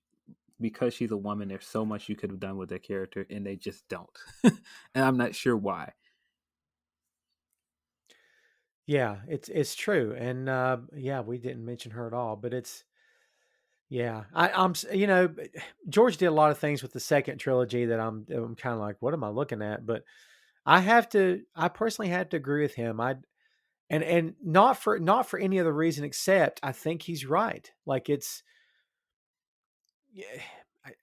because she's a woman. There's so much you could have done with that character, and they just don't. And I'm not sure why. Yeah, it's true. And yeah, we didn't mention her at all, but it's yeah. George did a lot of things with the second trilogy that I'm kind of like, what am I looking at? But I personally had to agree with him. And not for any other reason except I think he's right. Like it's yeah,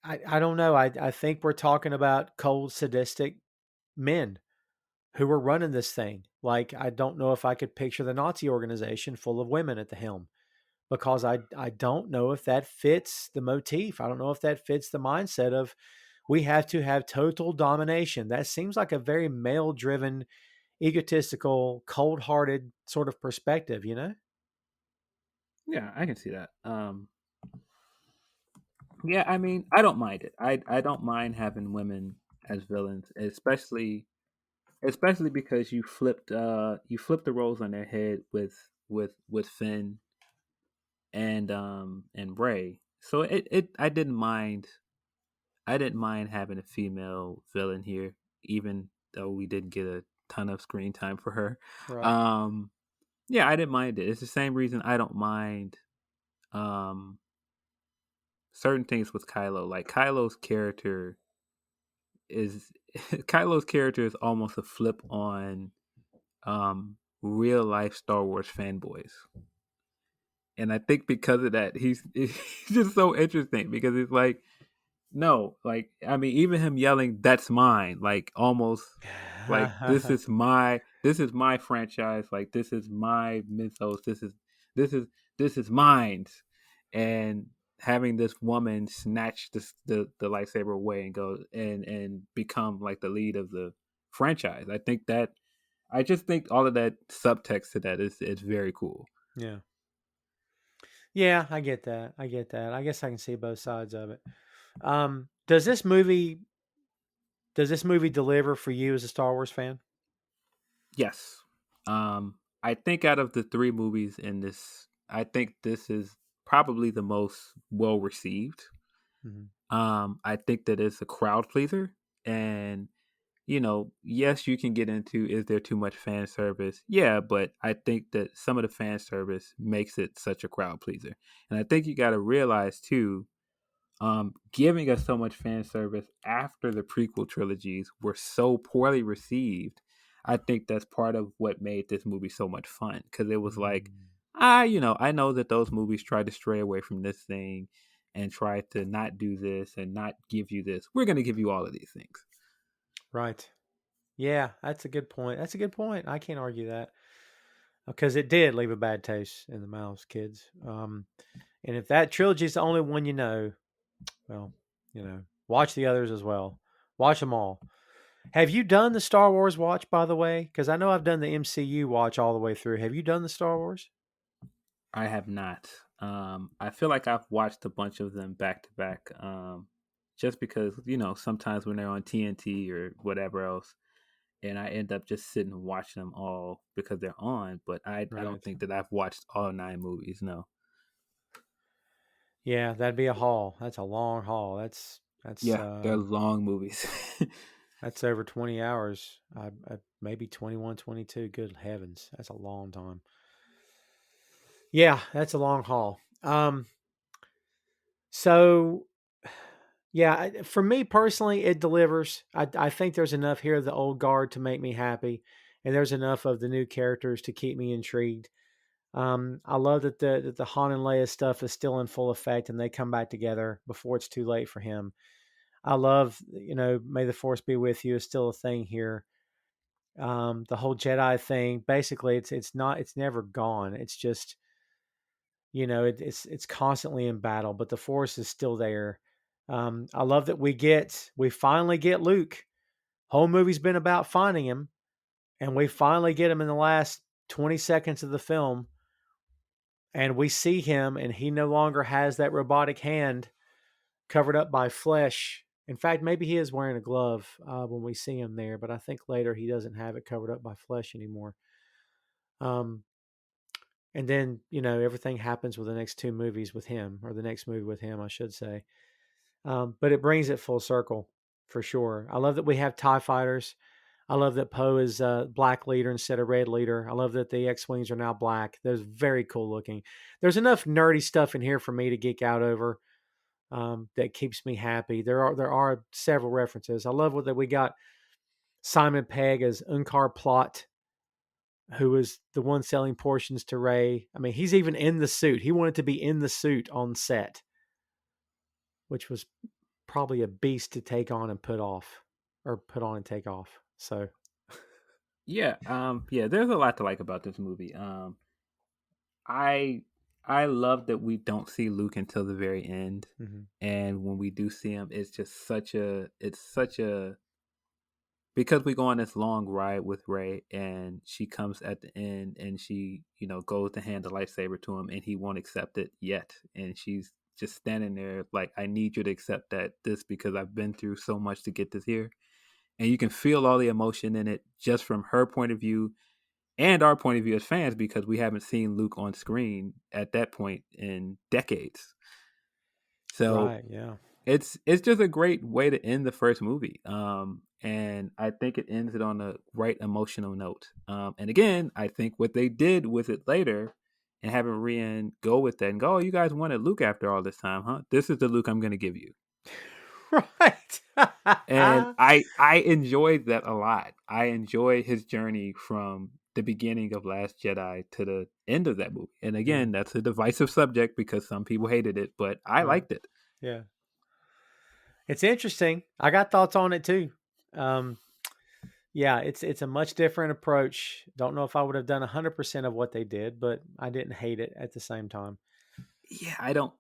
I don't know. I think we're talking about cold, sadistic men who were running this thing. Like I don't know if I could picture the Nazi organization full of women at the helm, because I don't know if that fits the motif. I don't know if that fits the mindset of we have to have total domination. That seems like a very male driven, egotistical, cold hearted sort of perspective, you know? Yeah, I can see that. Yeah, I mean, I don't mind it. I don't mind having women as villains, especially because you flipped the roles on their head with Finn and Bray. So it I didn't mind having a female villain here, even though we didn't get a ton of screen time for her. Right. Um, yeah, I didn't mind it. It's the same reason I don't mind um certain things with Kylo. Like is Kylo's character is almost a flip on real life Star Wars fanboys. And I think because of that, he's just so interesting because it's like, no, like I mean, even him yelling, "That's mine!" Like almost like this is my franchise. Like this is my mythos. This is this is mine. And having this woman snatch the lightsaber away and go and become like the lead of the franchise. I just think all of that subtext to that is very cool. Yeah. Yeah, I get that. I get that. I guess I can see both sides of it. Does this movie deliver for you as a Star Wars fan? Yes. I think out of the three movies in this, I think this is probably the most well received. Mhm. I think that it's a crowd pleaser. And, yes, you can get into is there too much fan service? Yeah, but I think that some of the fan service makes it such a crowd pleaser. And I think you got to realize, too, giving us so much fan service after the prequel trilogies were so poorly received. I think that's part of what made this movie so much fun because it was like, Mm. I know that those movies tried to stray away from this thing and try to not do this and not give you this. We're going to give you all of these things. Right. Yeah, that's a good point. That's a good point. I can't argue that because it did leave a bad taste in the mouths, kids. And if that trilogy is the only one you know, well, watch the others as well. Watch them all. Have you done the Star Wars watch, by the way? Because I know I've done the MCU watch all the way through. Have you done the Star Wars? I have not. I feel like I've watched a bunch of them back to back. Just because sometimes when they're on TNT or whatever else, and I end up just sitting and watching them all because they're on. But I don't think that I've watched all 9 movies. No. Yeah, that'd be a haul. That's a long haul. That's they're long movies. That's over 20 hours. Maybe 21, 22. Good heavens, that's a long time. Yeah, that's a long haul. So yeah, for me personally, it delivers. I think there's enough here of the old guard to make me happy, and there's enough of the new characters to keep me intrigued. I love that the Han and Leia stuff is still in full effect, and they come back together before it's too late for him. I love, May the Force be with you is still a thing here. The whole Jedi thing, basically, it's never gone. It's just, it's constantly in battle, but the Force is still there. I love that we finally get Luke. Whole movie's been about finding him, and we finally get him in the last 20 seconds of the film. And we see him, and he no longer has that robotic hand covered up by flesh. In fact, maybe he is wearing a glove when we see him there, but I think later he doesn't have it covered up by flesh anymore. And then, everything happens with the next 2 movies with him, or the next movie with him, I should say. But it brings it full circle for sure. I love that we have TIE fighters. I love that Poe is a black leader instead of red leader. I love that the X-Wings are now black. They're very cool looking. There's enough nerdy stuff in here for me to geek out over. That keeps me happy. There are several references. I love that we got Simon Pegg as Unkar Plot, who was the one selling portions to Rey. I mean, he's even in the suit. He wanted to be in the suit on set, which was probably a beast to take on and put on and take off. So, yeah, there's a lot to like about this movie. I love that we don't see Luke until the very end, and when we do see him, it's just such a because we go on this long ride with Rey, and she comes at the end, and she goes to hand the lightsaber to him, and he won't accept it yet, and she's just standing there like, I need you to accept this because I've been through so much to get this here, and you can feel all the emotion in it just from her point of view and our point of view as fans, because we haven't seen Luke on screen at that point in decades. So right, yeah, it's just a great way to end the first movie. And I think it ends it on a right emotional note. And again, I think what they did with it later and having Rian go with that and go, oh, you guys wanted Luke after all this time, huh? This is the Luke I'm going to give you. right. And I enjoyed that a lot. I enjoy his journey from the beginning of Last Jedi to the end of that movie. And again, that's a divisive subject because some people hated it, but I liked it. Yeah. It's interesting. I got thoughts on it too. Yeah, it's a much different approach. Don't know if I would have done 100% of what they did, but I didn't hate it at the same time. Yeah, I don't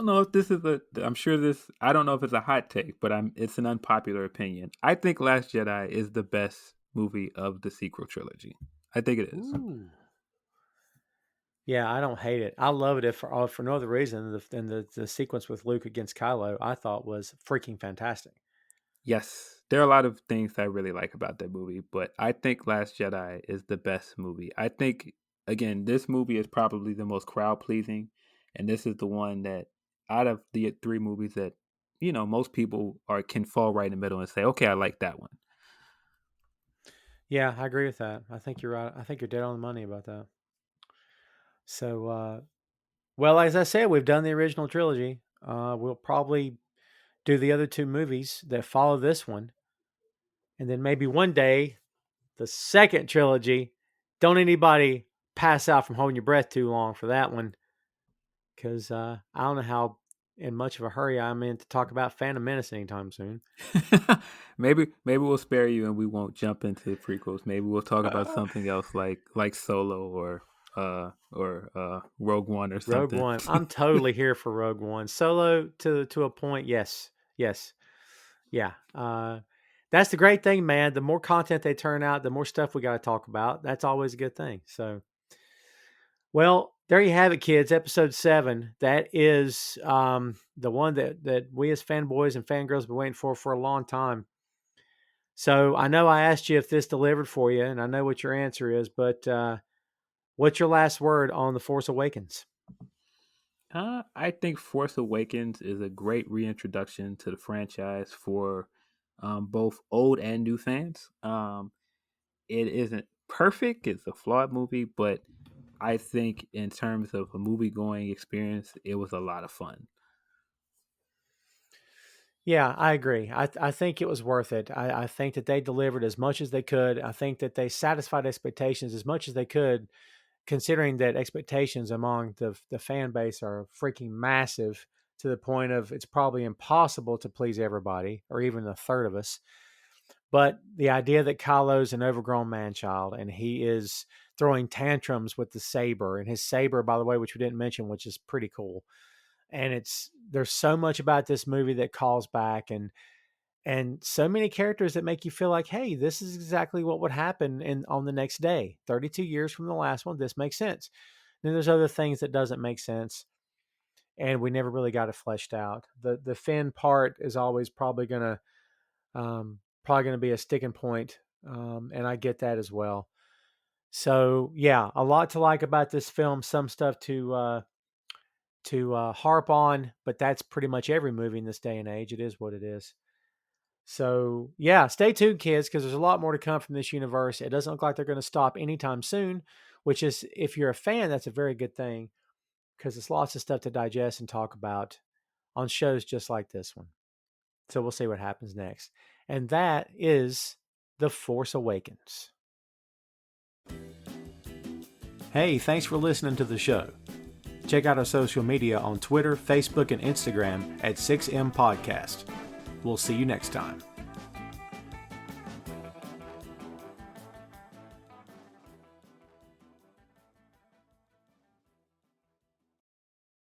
know if this is I don't know if it's a hot take, but it's an unpopular opinion. I think Last Jedi is the best movie of the sequel trilogy. I think it is. Ooh. Yeah, I don't hate it. I love it for no other reason than the sequence with Luke against Kylo I thought was freaking fantastic. Yes, there are a lot of things I really like about that movie, but I think Last Jedi is the best movie. I think, again, this movie is probably the most crowd pleasing, and this is the one that out of the 3 movies that most people can fall right in the middle and say, okay, I like that one. Yeah, I agree with that. I think you're right. I think you're dead on the money about that. So, well, as I said, we've done the original trilogy. We'll probably do the other 2 movies that follow this one. And then maybe one day, the second trilogy. Don't anybody pass out from holding your breath too long for that one. Because I don't know how in much of a hurry I'm in to talk about Phantom Menace anytime soon. maybe we'll spare you and we won't jump into prequels. Maybe we'll talk about something else like Solo or or Rogue One or Rogue something. One. I'm totally here for Rogue One. Solo to a point, yes. Yeah. That's the great thing, man. The more content they turn out, the more stuff we got to talk about. That's always a good thing. So, well, there you have it, kids. Episode 7. That is the one that we as fanboys and fangirls have been waiting for a long time. So I know I asked you if this delivered for you, and I know what your answer is, but what's your last word on The Force Awakens? I think Force Awakens is a great reintroduction to the franchise for both old and new fans. It isn't perfect; it's a flawed movie, but I think in terms of a movie-going experience, it was a lot of fun. Yeah, I agree. I think it was worth it. I think that they delivered as much as they could. I think that they satisfied expectations as much as they could, considering that expectations among the fan base are freaking massive to the point of it's probably impossible to please everybody or even a third of us. But the idea that Kylo's an overgrown man-child and he is throwing tantrums with the saber, and his saber, by the way, which we didn't mention, which is pretty cool. And there's so much about this movie that calls back and so many characters that make you feel like, hey, this is exactly what would happen on the next day. 32 years from the last one, this makes sense. Then there's other things that doesn't make sense, and we never really got it fleshed out. The Finn part is always probably gonna be a sticking point, and I get that as well. So yeah, a lot to like about this film. Some stuff to harp on, but that's pretty much every movie in this day and age. It is what it is. So yeah, stay tuned, kids, because there's a lot more to come from this universe. It doesn't look like they're going to stop anytime soon, which is, if you're a fan, that's a very good thing, because it's lots of stuff to digest and talk about on shows just like this one. So we'll see what happens next. And that is The Force Awakens. Hey, thanks for listening to the show. Check out our social media on Twitter, Facebook, and Instagram at 6M Podcast. We'll see you next time.